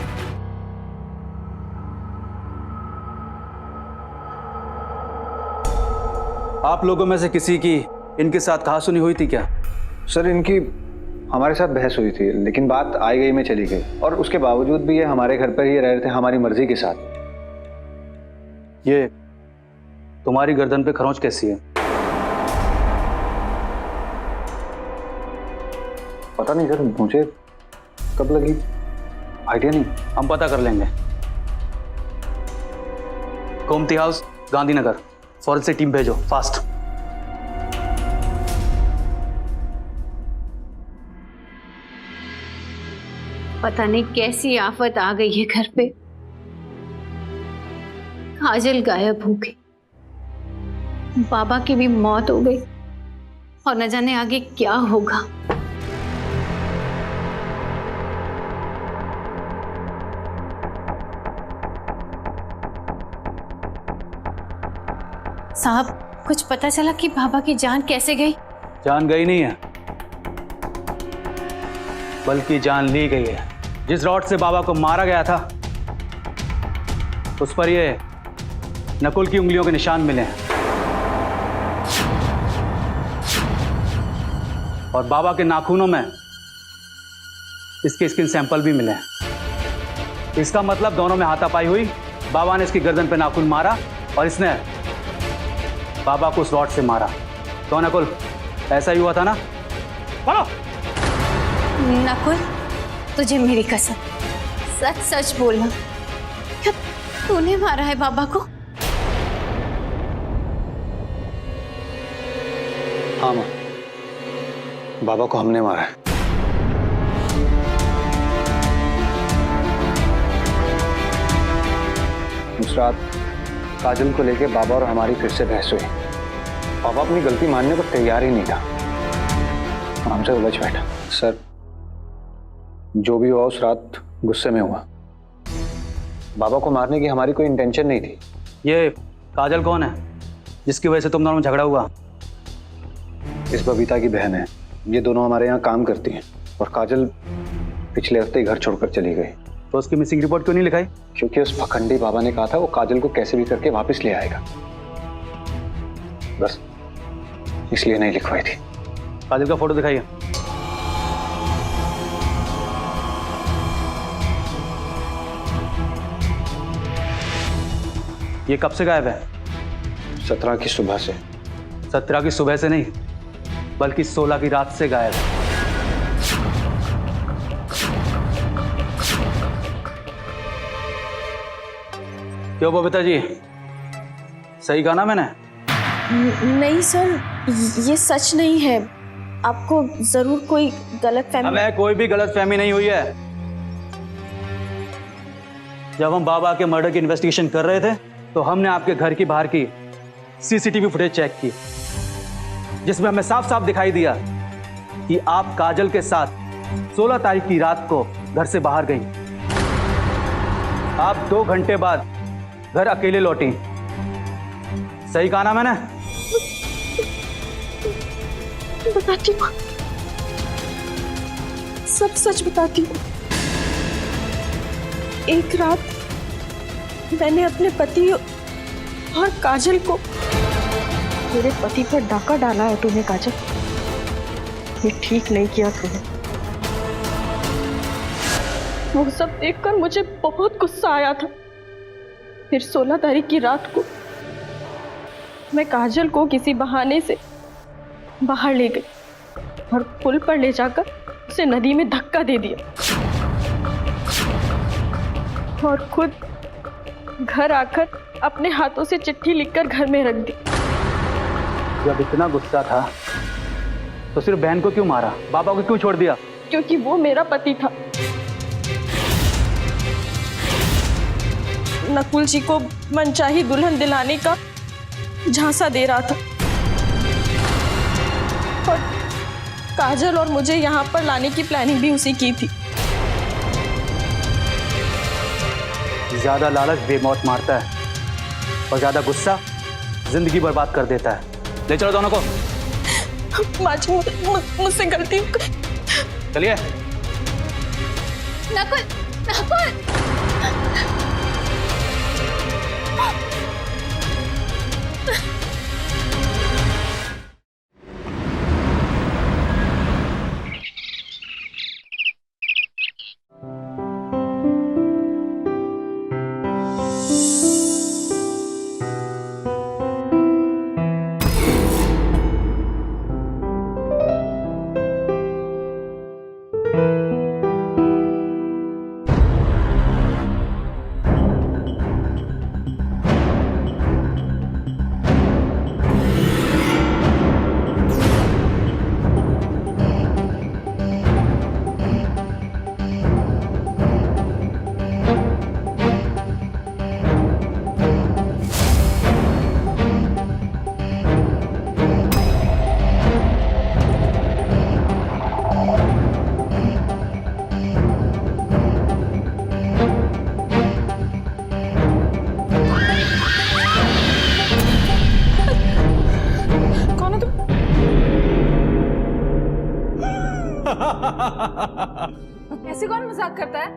S9: आप लोगों में से किसी की इनके साथ कहासुनी हुई थी क्या?
S5: सर, इनकी हमारे साथ बहस हुई थी, लेकिन बात आई गई में चली गई और उसके बावजूद भी ये हमारे घर पर ही रह रहे थे हमारी मर्जी के साथ।
S9: ये तुम्हारी गर्दन पे खरोंच कैसी है?
S5: पता नहीं सर, मुझे कब लगी आइडिया नहीं।
S9: हम पता कर लेंगे। Gomti house, Gandhinagar, forensic team भेजो फास्ट।
S3: पता नहीं कैसी आफत आ गई है घर पे। काजल गायब हो गई, बाबा की भी मौत हो गई, और न जाने आगे क्या होगा। साहब, कुछ पता चला कि बाबा की जान कैसे गई?
S9: जान गई नहीं है, बल्कि जान ली गई है। जिस रॉड से बाबा को मारा गया था उस पर ये नकुल की उंगलियों के निशान मिले हैं, और बाबा के नाखूनों में इसके स्किन सैंपल भी मिले हैं। इसका मतलब दोनों में हाथापाई हुई, बाबा ने इसकी गर्दन पे नाखून मारा और इसने बाबा को उस रॉड से मारा। तो नकुल, ऐसा ही हुआ था ना? बोलो।
S3: नकुल, तुझे मेरी कसम, सच सच बोलना, क्या तूने मारा है बाबा को?
S5: हाँ माँ, बाबा को हमने मारा है। उस रात काजल को लेके बाबा और हमारी फिर से बहस हुई। बाबा अपनी गलती मानने को तैयार ही नहीं था, हमसे उलझ बैठा। सर, जो भी हुआ उस रात गुस्से में हुआ। बाबा को मारने की हमारी कोई इंटेंशन नहीं थी।
S9: ये काजल कौन है जिसकी वजह से तुम दोनों में झगड़ा हुआ?
S5: इस बबीता की बहन है, ये दोनों हमारे यहाँ काम करती हैं, और काजल पिछले हफ्ते घर छोड़कर चली गई।
S9: तो उसकी मिसिंग रिपोर्ट क्यों नहीं लिखाई?
S5: क्योंकि उस पखंडी बाबा ने कहा था वो काजल को कैसे भी करके वापस ले आएगा, बस इसलिए नहीं लिखवाई थी।
S9: काजल का फोटो दिखाइए। ये कब से गायब है?
S5: 17 की सुबह से।
S9: 17 की सुबह से नहीं, बल्कि 16 की रात से गायब है। क्यों बबीता जी, सही कहा ना मैंने?
S7: नहीं सर, ये सच नहीं है। आपको जरूर कोई गलतफहमी।
S9: हमें कोई भी गलतफहमी नहीं हुई है। जब हम बाबा के मर्डर की इन्वेस्टिगेशन कर रहे थे तो हमने आपके घर की बाहर की सीसीटीवी फुटेज चेक की, जिसमें हमें साफ साफ दिखाई दिया कि आप काजल के साथ 16 तारीख की रात को घर से बाहर गई। आप 2 घंटे बाद घर अकेले लौटी। सही कहा ना मैंने?
S7: बताती हूँ, सब सच बताती हूँ। एक रात मैंने अपने पति और काजल को। मेरे पति पर डाका डाला है तूने काजल, ये ठीक नहीं किया तूने। वो सब देखकर मुझे बहुत गुस्सा आया था। फिर 16 तारीख की रात को मैं काजल को किसी बहाने से बाहर ले गई और पुल पर ले जाकर उसे नदी में धक्का दे दिया, और खुद घर आकर अपने हाथों से चिट्ठी लिखकर घर में रख दी।
S9: जब इतना गुस्सा था तो सिर्फ बहन को क्यों मारा, बाबा को क्यों छोड़ दिया?
S7: क्योंकि वो मेरा पति था। नकुल जी को मनचाही दुल्हन दिलाने का झांसा दे रहा था, और काजल और मुझे यहाँ पर लाने की प्लानिंग भी उसी की थी।
S9: ज्यादा लालच बेमौत मारता है और ज्यादा गुस्सा जिंदगी बर्बाद कर देता है। ले चलो दोनों को।
S7: मुझसे गलती हो गई।
S9: चलिए।
S3: नकुल, नकुल।
S10: ऐसे कौन मजाक करता है?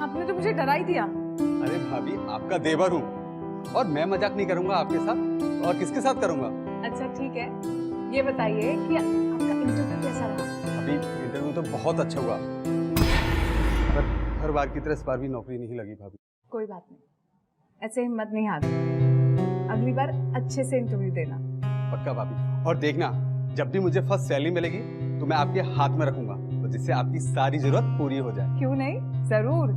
S10: आपने तो मुझे डरा ही दिया।
S11: अरे भाभी, आपका देवर हूँ और मैं मजाक नहीं करूंगा आपके साथ, और किसके साथ करूंगा?
S10: अच्छा ठीक है, ये बताइए कि आपका इंटरव्यू कैसा रहा?
S11: अभी इंटरव्यू तो बहुत अच्छा हुआ, पर हर बार की तरह इस बार भी नौकरी नहीं लगी भाभी।
S10: कोई बात नहीं, ऐसे हिम्मत नहीं हारती, अगली बार अच्छे से इंटरव्यू देना।
S11: पक्का भाभी, और देखना जब भी मुझे फर्स्ट सैलरी मिलेगी तो मैं आपके हाथ में रखूंगा, तो जिससे आपकी सारी जरूरत पूरी हो जाए।
S10: क्यों नहीं, जरूर,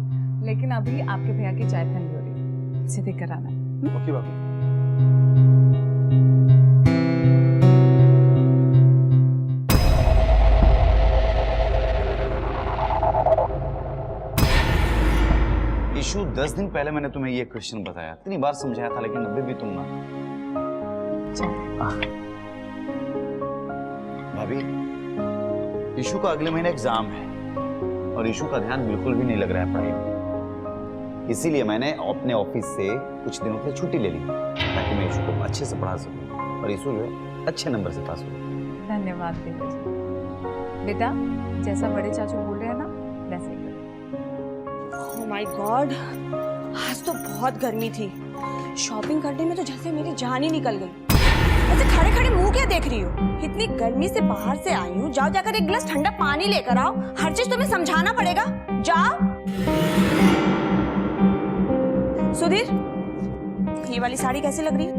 S10: लेकिन अभी आपके भैया की चाय ठंडी हो रही है, इसे देकर आना।
S11: ओके भाभी।
S12: इशू 10 दिन पहले मैंने तुम्हें ये क्वेश्चन बताया, इतनी बार समझाया था, लेकिन अभी भी तुम ना। भाभी, इशू का अगले महीने एग्जाम है और इशू का ध्यान बिल्कुल भी नहीं लग रहा है पढ़ाई में, इसीलिए मैंने अपने ऑफिस से कुछ दिनों के लिए छुट्टी ले ली ताकि मैं इशू को अच्छे से पढ़ा सकूं और इशू जो है अच्छे नंबर से पास हो।
S10: धन्यवाद देवर जी। बेटा, जैसा बड़े चाचू बोल रहे हैं ना, वैसे ही करो।
S7: ओह माय गॉड, आज तो बहुत गर्मी थी, शॉपिंग करने में तो जैसे मेरी जान ही निकल गई। ऐसे खड़े खड़े मुंह क्या देख रही हो? इतनी गर्मी से बाहर से आई हूँ, जाओ जाकर एक गिलास ठंडा पानी लेकर आओ, हर चीज तुम्हें समझाना पड़ेगा, जाओ। सुधीर, ये वाली साड़ी कैसी लग रही है?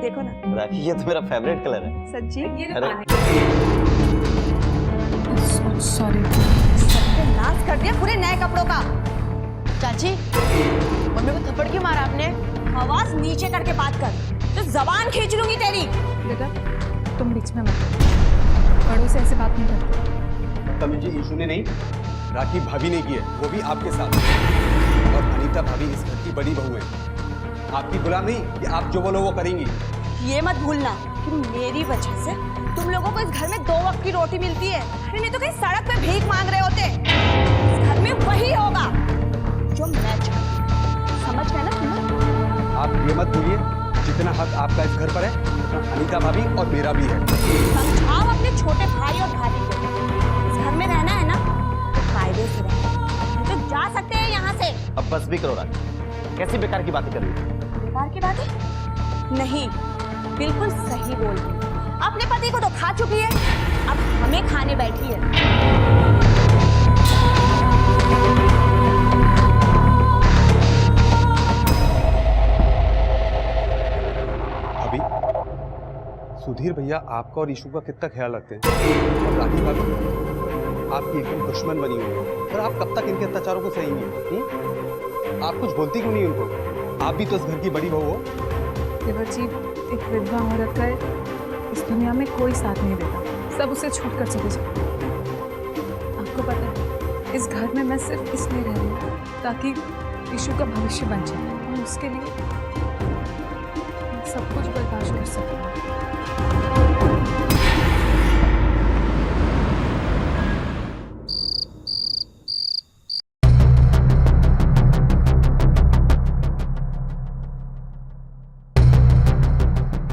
S7: देखो ना।
S12: राखी, ये तो मेरा फेवरेट कलर है।
S10: सच्ची?
S12: अरे
S10: सॉरी,
S7: नाश कर दिया पूरे नए कपड़ों का।
S1: चाची, मम्मी को थप्पड़ क्यों मारा आपने?
S7: आवाज नीचे करके बात कर, तो जबान खींच लूंगी तेरी।
S10: बेटा, तुम बीच में मत, बड़ों से ऐसे बात नहीं करते।
S11: तमीजी इशू ने नहीं, राखी भाभी ने की है, वो भी आपके साथ। और अनीता भाभी इस घर की बड़ी बहू है, आपकी गुलाम नहीं कि आप जो बोलो वो करेंगी।
S7: ये मत भूलना कि मेरी वजह से तुम लोगों को इस घर में 2 वक्त की रोटी मिलती है, अरे नहीं तो कहीं सड़क पे भीख मांग रहे होते। इस घर में वही होगा जो मैं चाहती हूं, समझ गए ना तुम?
S11: आप ये मत भूलिए, जितना हक आपका इस घर पर है उतना अनीता भाभी और मेरा भी है।
S7: समझाओ अपने छोटे भाई और भाभी को, इस घर में रहना है ना तो कायदे से रहना, नहीं तो जा सकते हैं यहाँ से।
S12: अब बस भी करो राखी, कैसी बेकार की बातें कर रही हो?
S7: बेकार की बातें नहीं, बिल्कुल सही बोल रही हूँ। अपने पति को तो खा चुकी है, अब हमें खाने बैठी है।
S11: अभी सुधीर भैया आपका और ईशू का कितना ख्याल रखते हैं, और राखी भाभी आपकी एकदम दुश्मन बनी हुई है, पर आप कब तक इनके अत्याचारों को सहेंगी? आप कुछ बोलती क्यों नहीं उनको? आप भी तो इस घर की बड़ी बहू हो।
S10: देवर जी, एक विधवा औरत का इस दुनिया में कोई साथ नहीं देता, सब उसे छोड़ कर चले जाते। आपको पता है, इस घर में मैं सिर्फ इसलिए रह रही हूँ ताकि इशू का भविष्य बन जाए, और उसके लिए मैं सब कुछ बर्दाश्त कर सकती हूँ।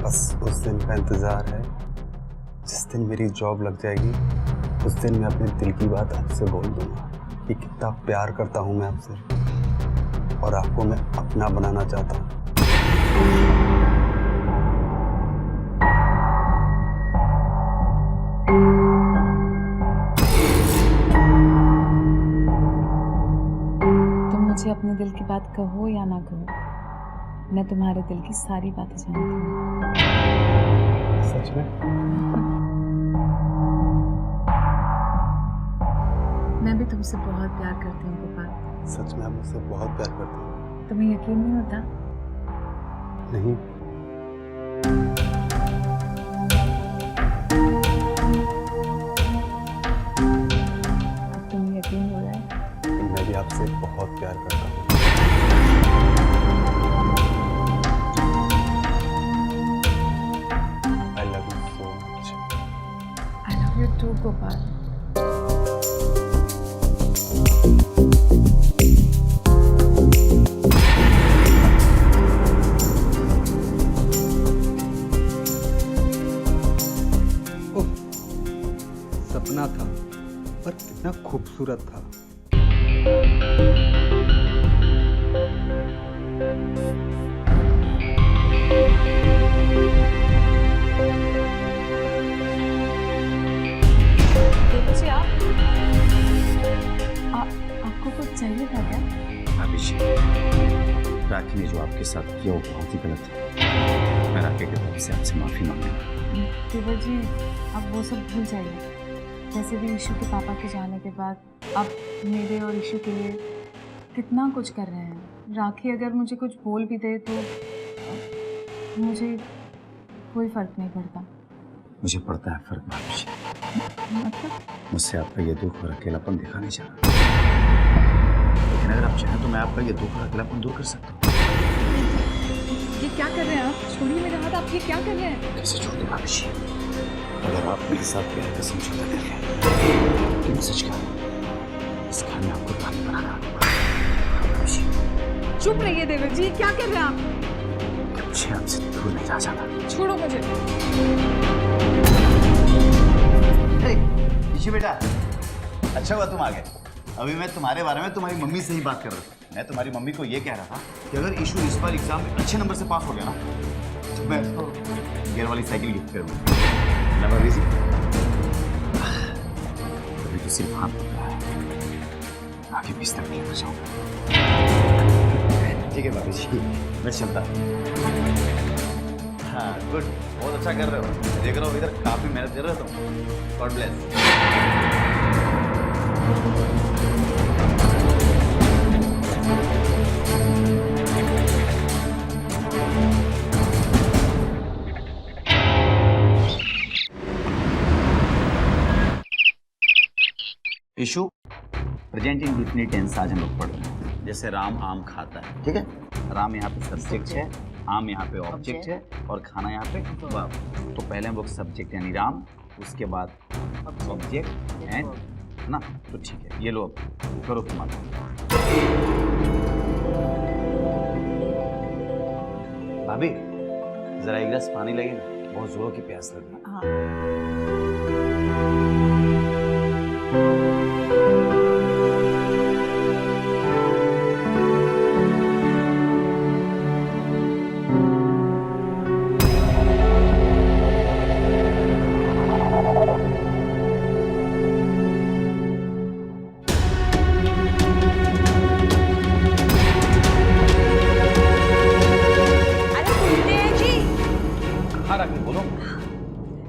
S11: बस उस दिन का इंतजार है, जिस दिन मेरी जॉब लग जाएगी, उस दिन मैं अपने दिल की बात आपसे बोल दूंगा कि कितना प्यार करता हूं मैं आपसे, और आपको मैं अपना बनाना चाहता हूं।
S10: तुम मुझे अपने दिल की बात कहो या ना कहो, मैं तुम्हारे दिल की सारी बातें जानती हूँ।
S11: सच में?
S10: मैं भी तुमसे बहुत प्यार करती हूँ गोपाल।
S11: सच में आप मुझसे बहुत प्यार करते हैं।
S10: तुम्हें यकीन नहीं होता?
S11: नहीं।
S10: अब तुम्हें यकीन हो रहा है?
S11: मैं भी आपसे बहुत प्यार करता हूँ। I love you so much.
S10: I love you too, Gopal.
S11: अपना था, पर कितना खूबसूरत था।
S10: देवजी आपको कुछ चाहिए था क्या?
S12: अभिषेक, राखी ने जो आपके साथ किया वो बहुत ही गलत है। मैं राखी की तरफ से आपसे माफी मांगूंगा।
S10: देवजी आप वो सब भूल जाइए। वैसे भी ईशु के पापा के जाने के बाद आप मेरे और ईशु के लिए कितना कुछ कर रहे हैं। राखी अगर मुझे कुछ बोल भी दे तो मुझे कोई फर्क नहीं पड़ता।
S12: मुझे पड़ता है फर्क अभिषेक।
S10: मतलब
S12: मुझसे आपका ये दुख और अकेलापन दिखा नहीं चाहता, लेकिन अगर आप चाहें तो मैं आपका ये दुख और अकेलापन दूर कर सकता हूँ।
S10: ये क्या कर रहे हैं आप? छोड़िए मेरा हाथ, आप ये क्या कर रहे हैं?
S12: कैसे छोड़ दूंगा अभिषेक? अगर आप मेरे साथ प्यार का समझौता कर रहे हैं तो मैं सच कह रहा हूं, इस घर में आपको रानी बनाना अभिषेक।
S10: चुप रहिए देवजी, क्या कर रहे हैं आप?
S12: मुझे आपसे दूर नहीं रहा जाता।
S10: छोड़ो मुझे।
S12: ईशु बेटा, अच्छा हुआ तुम आ गए। अभी मैं तुम्हारे बारे में तुम्हारी मम्मी से ही बात कर रहा था। मैं तुम्हारी मम्मी को ये कह रहा था कि अगर ईशु इस बार एग्जाम में अच्छे नंबर से पास हो गया ना तो मैं उसको गियर वाली साइकिल गिफ्ट करूंगा। ना भाभी जी, अभी तो सिर्फ हाथ पकड़ा है, आगे बीच तक लेकर जाऊंगा। ठीक है भाभी जी, मैं चलता हूँ। हाँ गुड, बहुत अच्छा कर रहे हो। देख रहा हूँ इधर काफी मेहनत कर रहे हो तुम। God bless. इशू प्रेजेंट इंडेफिनिट टेंस आज हम लोग पढ़ रहे हैं। जैसे राम आम खाता है, ठीक है। राम यहाँ पे सब्जेक्ट है, आम यहाँ पे ऑब्जेक्ट है और खाना यहाँ पे वर्ब। तो पहले हम लोग सब्जेक्ट यानी राम, उसके बाद ऑब्जेक्ट एंड, है ना। तो ठीक है, ये लो अब करो तुम्हारा। भाभी जरा एक गिलास पानी लगे ना, बहुत जोरों की प्यास लगी।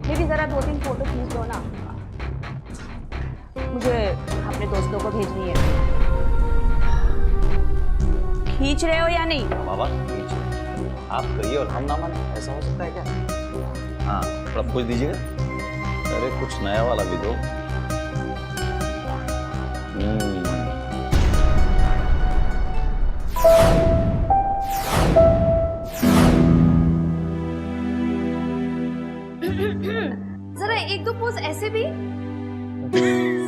S1: मेरी जरा 2-3 फोटो खींच दो ना, मुझे अपने दोस्तों को भेजनी है। खींच रहे हो या नहीं?
S12: बाबा खींच, आप कहिए और हम ना माने, ऐसा हो सकता है क्या? हाँ थोड़ा पूछ दीजिएगा। अरे कुछ नया वाला भी दो।
S6: जरा 1-2 पोज ऐसे भी।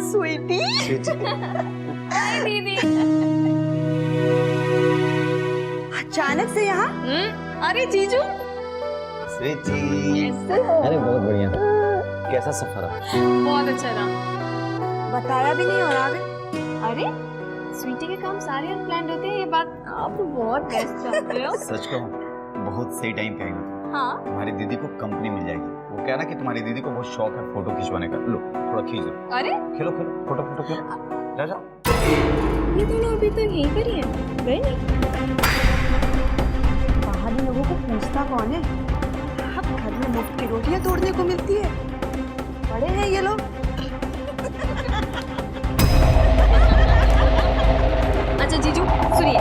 S1: स्वीटी,
S6: हाय दीदी।
S1: अचानक से यहाँ?
S6: अरे जीजू।
S12: स्वीटी, अरे बहुत बढ़िया। कैसा सफर है?
S6: बहुत अच्छा रहा।
S1: बताया भी नहीं और आ गए।
S6: अरे स्वीटी के काम सारे अनप्लान्ड होते हैं, ये बात आप बहुत बेस्ट चाहते हो।
S12: सच कहूँ बहुत सही टाइम पे आई हो।
S6: हाँ
S12: तुम्हारी दीदी को कंपनी मिल जाएगी। वो कह रहा कि तुम्हारी दीदी को बहुत शौक है फोटो खिंचवाने का। लो थोड़ा खींच दो।
S6: अरे
S12: खेलो खेलो, फोटो फोटो खेलो, जा जाओ।
S6: ये दोनों अभी तक यहीं पर ही हैं, गए नहीं?
S1: बाहरी लोगों को पूछता कौन है? अब घर में मुफ्त की रोटियां तोड़ने को मिलती है। बड़े हैं ये लोग।
S6: अच्छा जीजू सुनिए,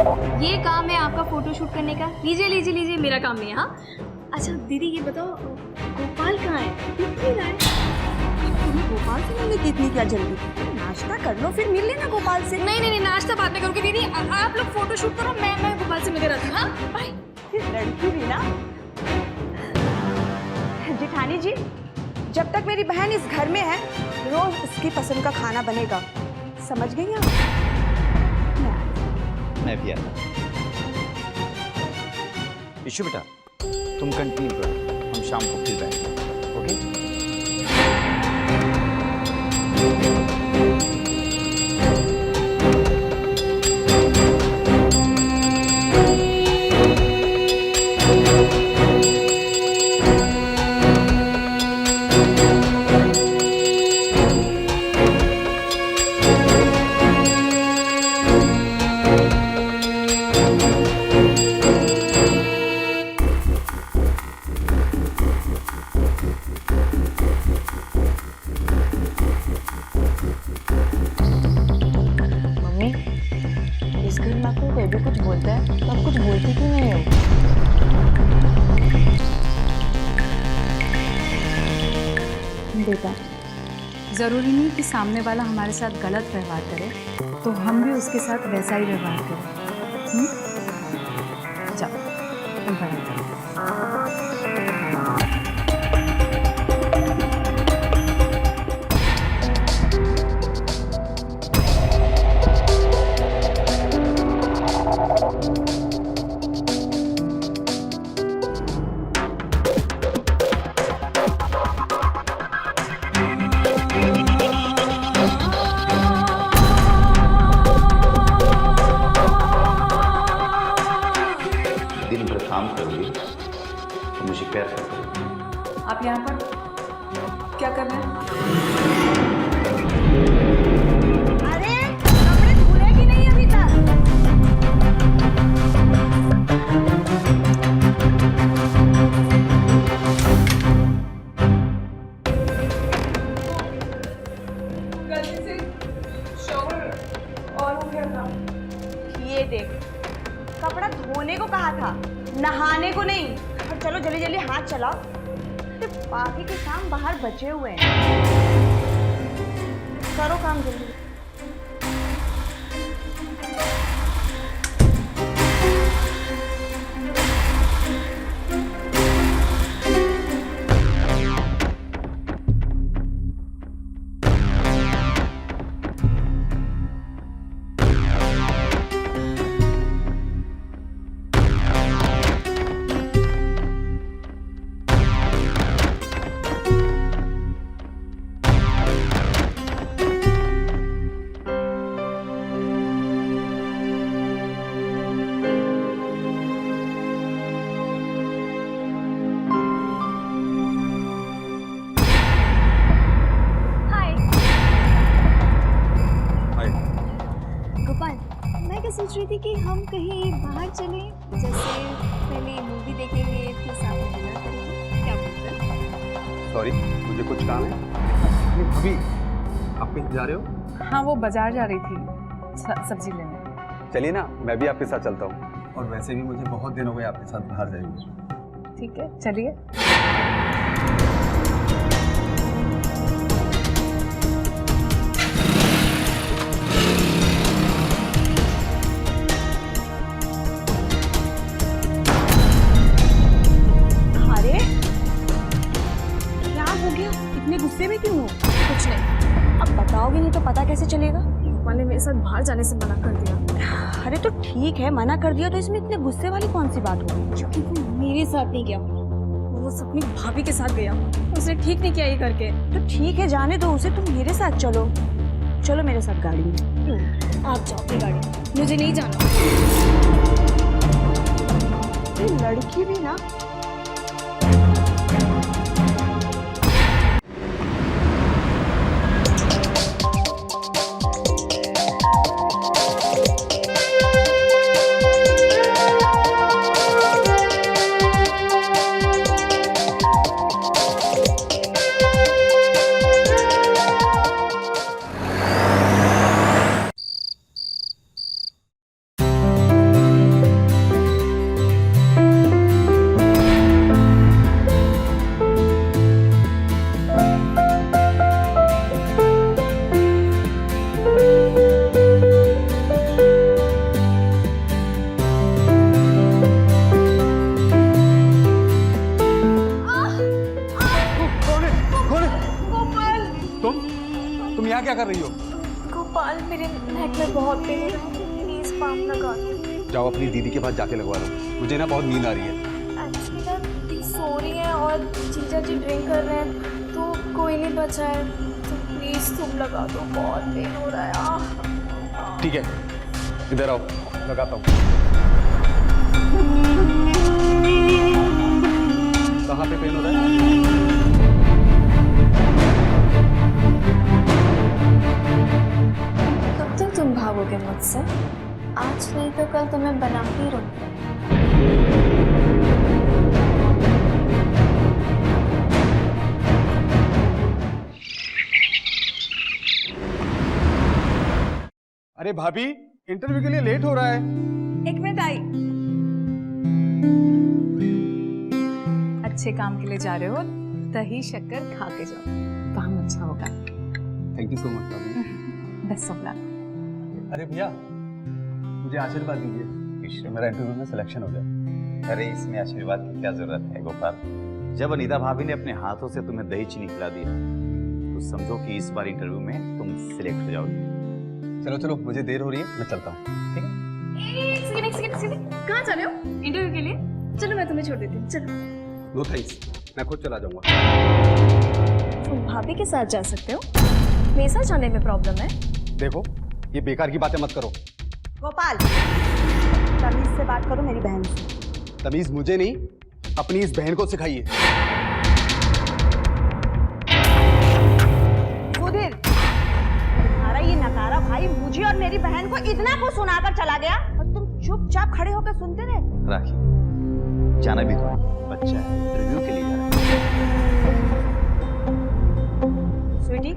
S6: ये काम है आपका फोटो शूट करने का। लीजिए लीजिए लीजिए, मेरा काम नहीं है। हाँ अच्छा दीदी ये बताओ, गोपाल कहाँ है? कितनी लाए?
S1: तुम्हें गोपाल से मिलने की इतनी क्या जल्दी? नाश्ता कर लो फिर मिल लेना गोपाल से।
S6: नहीं नहीं नहीं, नाश्ता बाद में करोगे दीदी। आप लोग फोटो शूट करो, मैं गोपाल से मिलकर आती हूँ। हाँ बाय।
S1: लड़की भी ना। जेठानी जी, जब तक मेरी बहन इस घर में है रोज उसकी पसंद का खाना बनेगा, समझ गई आप?
S12: मैं भी आता। इशू बेटा तुम कंटिन्यू करो, हम शाम को फिर बैठेंगे। ओके
S10: बोलता है तो आप कुछ बोलते क्यों नहीं हो? बेटा, ज़रूरी नहीं कि सामने वाला हमारे साथ गलत व्यवहार करे तो हम भी उसके साथ वैसा ही व्यवहार करें। जाओ, तुम पढ़ाई करो।
S12: दिन भर काम करोगे तो मुझे प्यार करोगे।
S10: आप यहाँ पर क्या कर रहे हैं?
S1: अरे कपड़े धुले कि नहीं अभी तक?
S10: गलती से शॉवर ऑन हो गया था।
S1: ये देख, कपड़ा धोने को कहा था, नहाने को नहीं। और चलो जल्दी जल्दी हाथ चलाओ, तो बाकी के काम बाहर बचे हुए हैं। करो काम जल्दी।
S6: सोच रही थी कि हम कहीं बाहर चलें, जैसे पहले मूवी देखेंगे फिर साथ में डिनर करेंगे, क्या बोलते हैं?
S11: सॉरी, मुझे कुछ काम है। अभी आप कहीं जा रहे हो?
S10: हाँ, वो बाजार जा रही थी सब्जी लेने।
S11: चलिए ना, मैं भी आपके साथ चलता हूँ। और वैसे भी मुझे बहुत दिन हो गए आपके साथ बाहर जाए हुए।
S10: ठीक है, चलिए।
S7: गुस्से में क्यों हो? कुछ नहीं। अब बताओगे नहीं तो पता कैसे चलेगा?
S10: गोपाल ने मेरे साथ बाहर जाने से मना कर दिया।
S7: अरे तो ठीक है, मना कर दिया तो इसमें इतने गुस्से वाली कौन सी बात होगी?
S6: क्योंकि वो मेरे साथ नहीं गया,
S10: वो अपनी भाभी के साथ गया, उसने ठीक नहीं किया ये करके।
S7: तो ठीक है, जाने दो उसे, तुम मेरे साथ चलो। चलो मेरे साथ गाड़ी में।
S6: आप जाओ अपनी गाड़ी में, मुझे नहीं जाना।
S7: लड़की भी ना।
S11: तुम यहाँ क्या कर रही हो?
S6: गोपाल, मेरे नेक में बहुत पेन हो रहा है, प्लीज पाम लगा दो।
S11: जाओ अपनी दीदी के पास जाके लगवा लो, मुझे ना बहुत नींद आ रही है।
S6: एक्चुअली ना दी सो रही है और जीजा जी ड्रिंक कर रहे हैं, तो कोई नहीं बचा है, तो प्लीज तुम लगा दो, बहुत पेन हो रहा है।
S11: ठीक है, इधर आओ, लगाता हूँ। कहाँ पे पेन हो रहा है?
S6: कब तक तुम भागोगे मुझसे? आज नहीं तो कल तुम्हें बनाती रहूंगी।
S11: अरे भाभी, इंटरव्यू के लिए लेट हो रहा है।
S10: एक मिनट आई। अच्छे काम के लिए जा रहे हो, दही शक्कर खा के जाओ, काम अच्छा होगा।
S11: थैंक यू सो मच भाभी।
S10: Best of luck.
S11: अरे भैया, मुझे आशीर्वाद दीजिए, मेरा इंटरव्यू में सिलेक्शन हो जाए।
S12: अरे इसमें आशीर्वाद की क्या जरूरत है गोपाल? जब अनीता भाभी ने अपने हाथों से तुम्हें दही चीनी खिला दिया तो समझो कि इस बार इंटरव्यू में तुम सिलेक्ट हो जाओगे।
S11: चलो चलो, मुझे देर हो रही है, मैं चलता हूँ। ठीक है?
S10: एक सेकंड, कहाँ जा रहे हो? इंटरव्यू के लिए? चलो मैं तुम्हें छोड़ देती हूँ, चलो।
S11: नो थैंक्स, मैं खुद चला जाऊंगा।
S7: तुम भाभी के साथ जा सकते हो, मेरे साथ जाने में प्रॉब्लम है।
S11: देखो, ये बेकार की बातें मत करो।
S13: गोपाल, तमीज से बात करो मेरी बहन से।
S11: तमीज मुझे नहीं, अपनी इस बहन को सिखाइए।
S13: सुधीर, तुम्हारा ये नकारा भाई मुझे और मेरी बहन को इतना कुछ सुनाकर चला गया और तुम चुपचाप खड़े होकर सुनते रहे।
S12: राखी, जाना भी तो बच्चा है, इंटरव्यू के लिए जा रहा है।
S13: स्वीटी,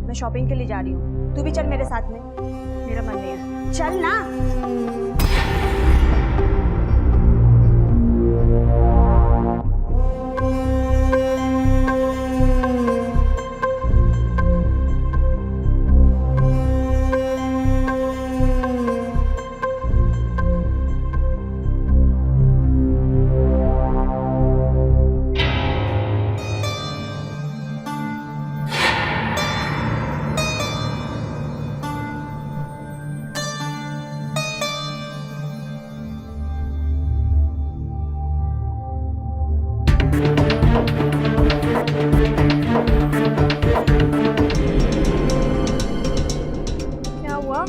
S13: मैं शॉपिंग के लिए जा रही हूँ, तू भी चल मेरे साथ में। मेरा मन नहीं है, चल ना।
S7: क्या हुआ?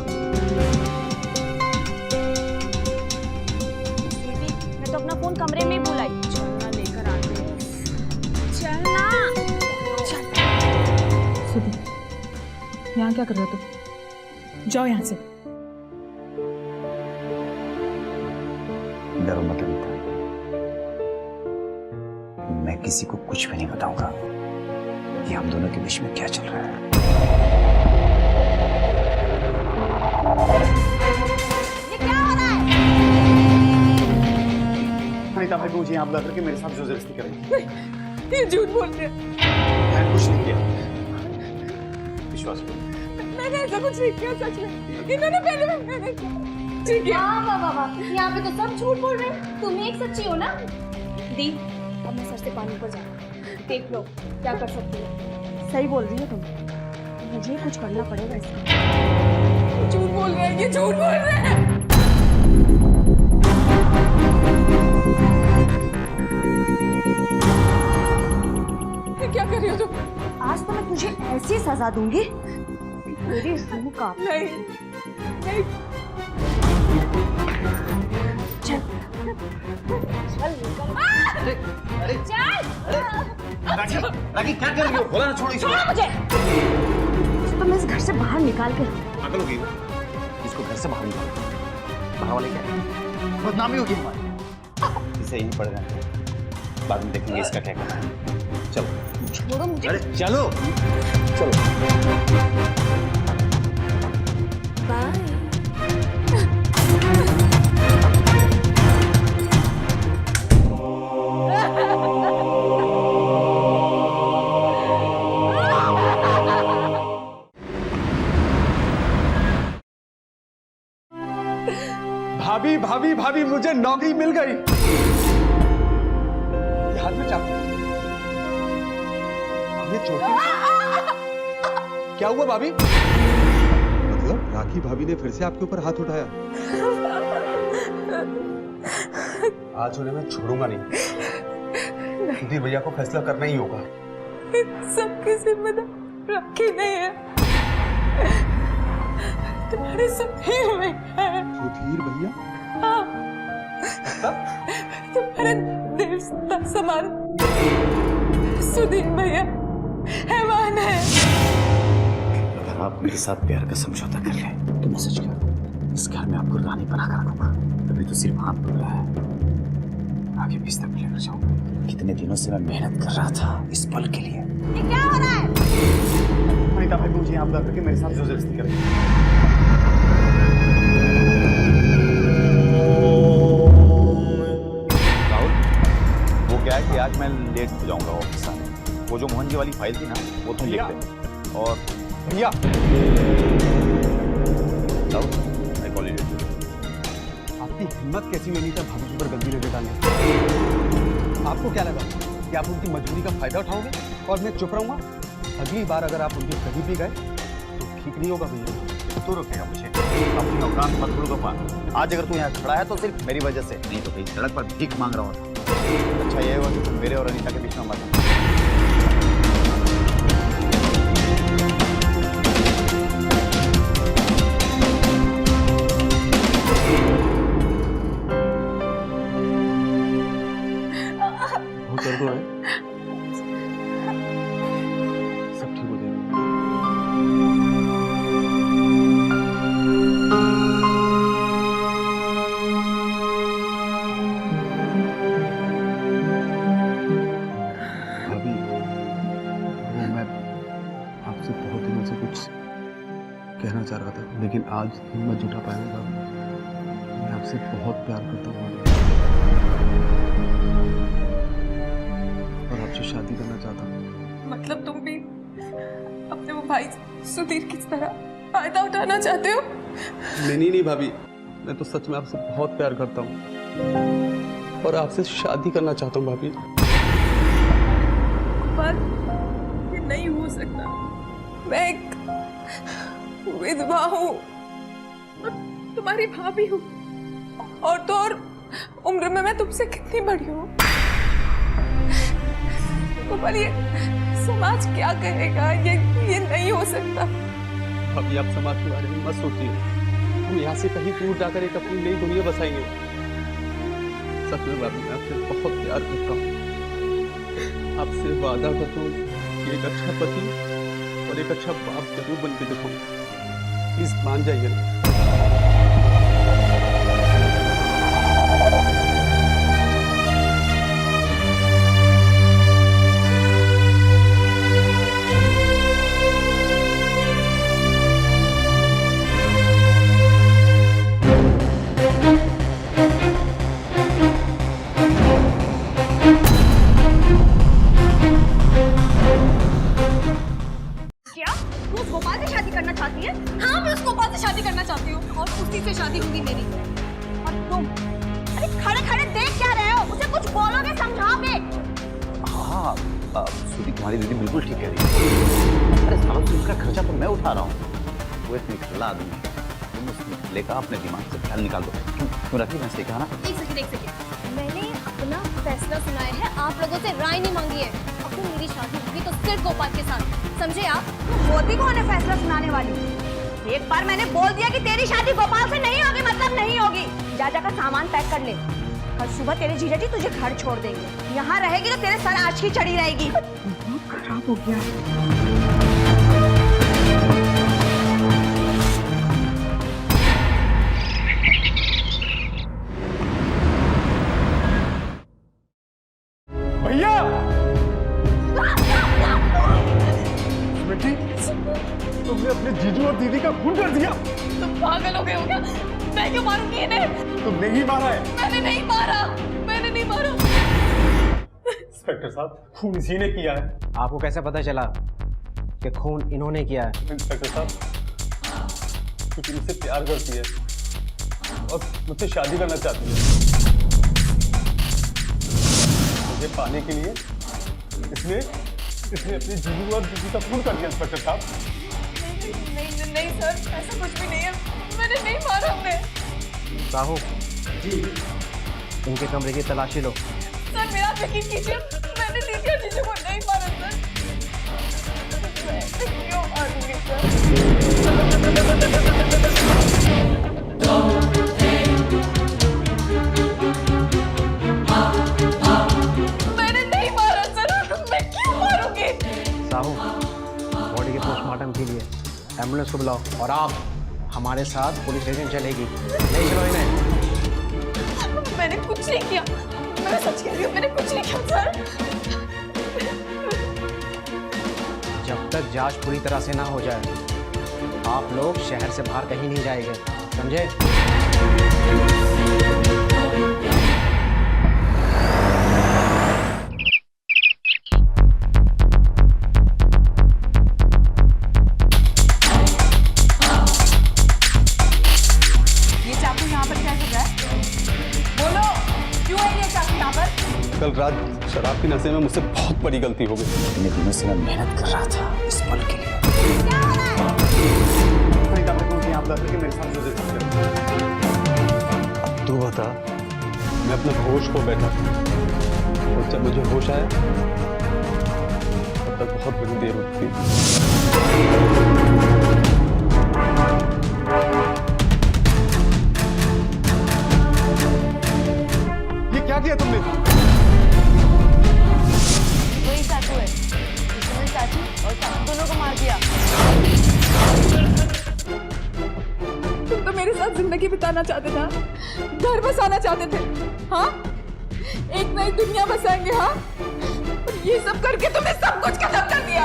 S13: स्वीटी, मैं तो अपना फोन कमरे में ही भूल आई। चलना लेकर आते हैं।
S7: चलना।
S10: सुधीर, यहाँ क्या कर रहे हो तुम? जाओ यहाँ से।
S12: डरो मत अनीता, मैं किसी को कुछ भी नहीं बताऊंगा कि हम दोनों के बीच में क्या चल रहा है।
S13: ये क्या हो रहा है?
S12: अनीता भाई को मुझे यहाँ बुला करके मेरे साथ जबरदस्ती करेंगे।
S10: ये झूठ बोल रहे हैं।
S12: मैंने कुछ नहीं किया, विश्वास करो।
S10: मैंने ऐसा कुछ नहीं किया, सच में। इन्होंने पहले भी मैंने किया। ठीक है।
S6: वाह वाह वाह, यहाँ पे तो सब झूठ बोल रहे हैं, तुम ही एक सच्ची हो ना।
S7: दी, अब मैं सर से पानी पर जाऊँ, देख लो क्या कर सकती हो।
S13: सही बोल रही हो तुम, मुझे कुछ करना पड़ेगा इसमें।
S10: झूठ बोल रहे हैं, ये झूठ बोल रहे हैं। क्या कर रही हो तुम?
S13: आज तो मैं तुझे ऐसी सजा दूंगी कि तेरी रूह का।
S10: नहीं, नहीं।
S13: चल चल
S12: राखी, राखी क्या कर रही हो? बोला ना, छोड़ो इसको।
S13: छोड़ मुझे। तो मैं इस घर से बाहर निकाल के
S12: पागल हो गई हो? इसको घर से बाहर निकालो। बाहर वाले क्या है? बदनामी होगी हमारी। इसे यहीं पड़ जाए, बाद में देखेंगे इसका क्या करना है। चलो
S13: छोड़ो मुझे।
S12: अरे चलो चलो।
S7: बाय।
S11: भाभी भाभी भाभी, मुझे नौकरी मिल गई। हाथ में चाकू। ये चोटी। क्या हुआ भाभी? मतलब राखी भाभी ने फिर से आपके ऊपर हाथ उठाया? आज उन्हें मैं छोड़ूंगा नहीं। सुधीर भैया को फैसला करना ही होगा।
S10: सबकी जिम्मेदार राखी नहीं है, तुम्हारे सुधीर भैया है।
S11: सुधीर भैया?
S10: हाँ, तुम्हारा देव समार सुधीर भैया हैवान है।
S12: अगर आप मेरे साथ प्यार का समझौता कर लें तो मैं सच कह रहा हूं, इस घर में आपको रानी बना कर रखूंगा। अभी तो सिर्फ हाथ बढ़ रहा है, आगे भी इस तरह लेकर जाऊंगा। कितने दिनों से मैं मेहनत कर रहा था इस पल के लिए।
S13: ये क्या हो रहा है?
S12: अनीता भाई मुझे यहाँ बुला करके मेरे साथ जबरदस्ती करेंगे। कि आज मैं लेट हो जाऊंगा ऑफिस आने। वो जो मोहन जी वाली फाइल थी ना, वो तुम लिख दे। और
S11: भैया आपकी हिम्मत कैसी हुई था भाभी जी पर गंदी नजर डालने? आपको क्या लगा कि आप उनकी मजबूरी का फायदा उठाओगे और मैं चुप रहूंगा? अगली बार अगर आप उनके करीब भी गए तो ठीक नहीं होगा भैया।
S12: तो रोकेगा मुझे? अपनी औकात मत भूलो गोपाल। आज अगर तू यहाँ खड़ा है तो सिर्फ मेरी वजह से, नहीं तो कहीं सड़क पर भीख मांग रहा होता। अच्छा ये हुआ कि तुम मेरे और अनीता के बीच में मत।
S11: बहुत दर्द हो रहा है, सब ठीक हो जाएगा। भाभी, वो मैं आपसे बहुत दिनों से कुछ कहना चाह रहा था, लेकिन आज हिम्मत जुटा पाया। मैं आपसे बहुत प्यार करता हूँ और आपसे शादी करना चाहता हूँ।
S10: मतलब तुम भी अपने वो भाई सुधीर किस तरह फायदा उठाना चाहते हो?
S11: नहीं भाभी, मैं तो सच में आपसे बहुत प्यार करता हूँ और आपसे शादी करना चाहता हूँ भाभी।
S10: पर ये नहीं हो सकता। मैं एक विधवा हूँ और तुम्हारी भाभी हूँ, और तो और उम्र में मैं तुमसे कितनी बड़ी हूँ। तो पर ये समाज क्या कहेगा? ये नहीं हो सकता।
S11: भाभी आप समाज के बारे में मत सोचिए, हम यहाँ से कहीं दूर जाकर एक अपनी नई दुनिया बसाएंगे। सच में भाभी मैं आपसे बहुत प्यार करता हूँ। आपसे वादा करता हूँ कि एक अच्छा पति और एक अच्छा बाप जरूर बन के दिखाऊंगा। प्लीज मान जाइए ना।
S12: तुम्हारी दीदी बिल्कुल ठीक कह रही है। अरे सालों से उसका खर्चा तो मैं उठा रहा हूँ। वो एक निकला आदमी, तुम उस निकले का अपने दिमाग से ख्याल निकाल दो। क्यों रखी? मैं कहा ना।
S1: एक सेकंड। मैंने अपना फैसला सुनाया है, आप लोगों से राय नहीं मांगी है। अब तो मेरी शादी होगी तो सिर्फ गोपाल के साथ, समझे आप?
S13: होती कौन है फैसला सुनाने वाली? एक बार मैंने बोल दिया कि तेरी शादी गोपाल से नहीं होगी, मतलब नहीं होगी। जा जाकर सामान पैक कर ले, कल सुबह तेरे जीजा जी तुझे घर छोड़ देंगे। यहाँ रहेगी तो तेरे सर आज की चढ़ी रहेगी। खराब हो गया।
S8: भैया तुमने अपने जीजू और दीदी का खून कर दिया।
S10: तुम पागल हो गए हो क्या? मैं क्यों मारूंगी इन्हें?
S8: तुमने ही मारा है।
S10: मैंने नहीं मारा।
S8: इंस्पेक्टर साहब, खून इसी ने किया है।
S14: आपको कैसे पता चला कि खून इन्होंने किया है?
S8: इंस्पेक्टर साहब, क्योंकि मुझसे प्यार करती है और मुझसे शादी करना चाहती है। मुझे पाने के लिए इसने अपनी जीजू और दीदी का खून कर दिया। इंस्पेक्टर साहब,
S10: नहीं सर, ऐसा कुछ भी नहीं है। मैंने नहीं मारा। मैं
S14: साहू जी, इनके कमरे की तलाशी लो।
S10: सर मेरा यकीन कीजिए, मैंने दीदी और जीजू को नहीं मारा सर। मैं क्यों मारूंगी मैंने नहीं मारा सर। मैं क्यों मारूंगी?
S14: साहू, बॉडी के पोस्टमार्टम के लिए एम्बुलेंस को बुलाओ और आप हमारे साथ पुलिस स्टेशन चलेगी। नहीं चलो इन्हें।
S10: मैंने कुछ नहीं किया, मैं सच कह रही हूँ, मैंने कुछ नहीं किया सर।
S14: जब तक जांच पूरी तरह से ना हो जाए आप लोग शहर से बाहर कहीं नहीं जाएंगे, समझे?
S11: कल रात शराब की नशे में मुझसे बहुत बड़ी गलती हो गई।
S12: इतने दिनों से मैं मेहनत कर रहा था इस पल के लिए।
S11: अब तू बता, मैं अपने होश खो बैठा और जब मुझे होश आया तब तक बहुत बड़ी देर हो चुकी। ये क्या किया तुमने?
S13: वही चाकू है जिसने चाची और चाची दोनों को मार दिया।
S10: तुम तो मेरे साथ जिंदगी बिताना चाहते थे, घर बसाना चाहते थे, हाँ? एक नई दुनिया बसाएंगे, हाँ? और ये सब करके तुमने सब कुछ खत्म कर दिया।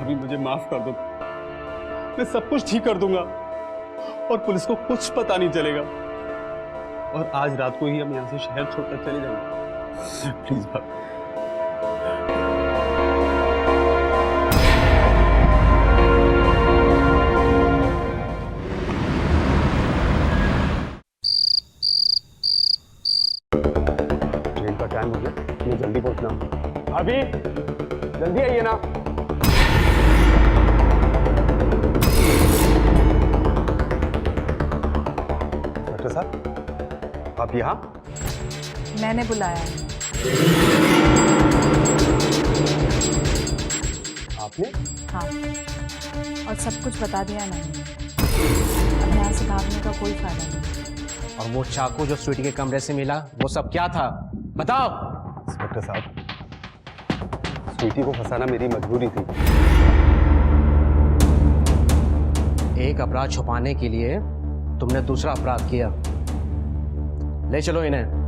S11: अभी मुझे माफ कर दो, मैं सब कुछ ठीक कर दूंगा और पुलिस को कुछ पता नहीं चलेगा और आज रात को ही हम यहाँ से शहर छोड़कर चले जाएंगे। Please Baba. ट्रेन का टाइम हो गया, मुझे जल्दी पहुंचना। भाभी जल्दी आइए ना। डॉक्टर साहब आप यहाँ?
S10: मैंने बुलाया है।
S11: आपने?
S10: हाँ, और सब कुछ बता दिया मैंने। अब यहाँ से भागने का कोई फायदा नहीं।
S14: और वो चाकू जो स्वीटी के कमरे से मिला, वो सब क्या था? बताओ।
S11: इंस्पेक्टर साहब, स्वीटी को फंसाना मेरी मजबूरी थी।
S14: एक अपराध छुपाने के लिए तुमने दूसरा अपराध किया। ले चलो इन्हें।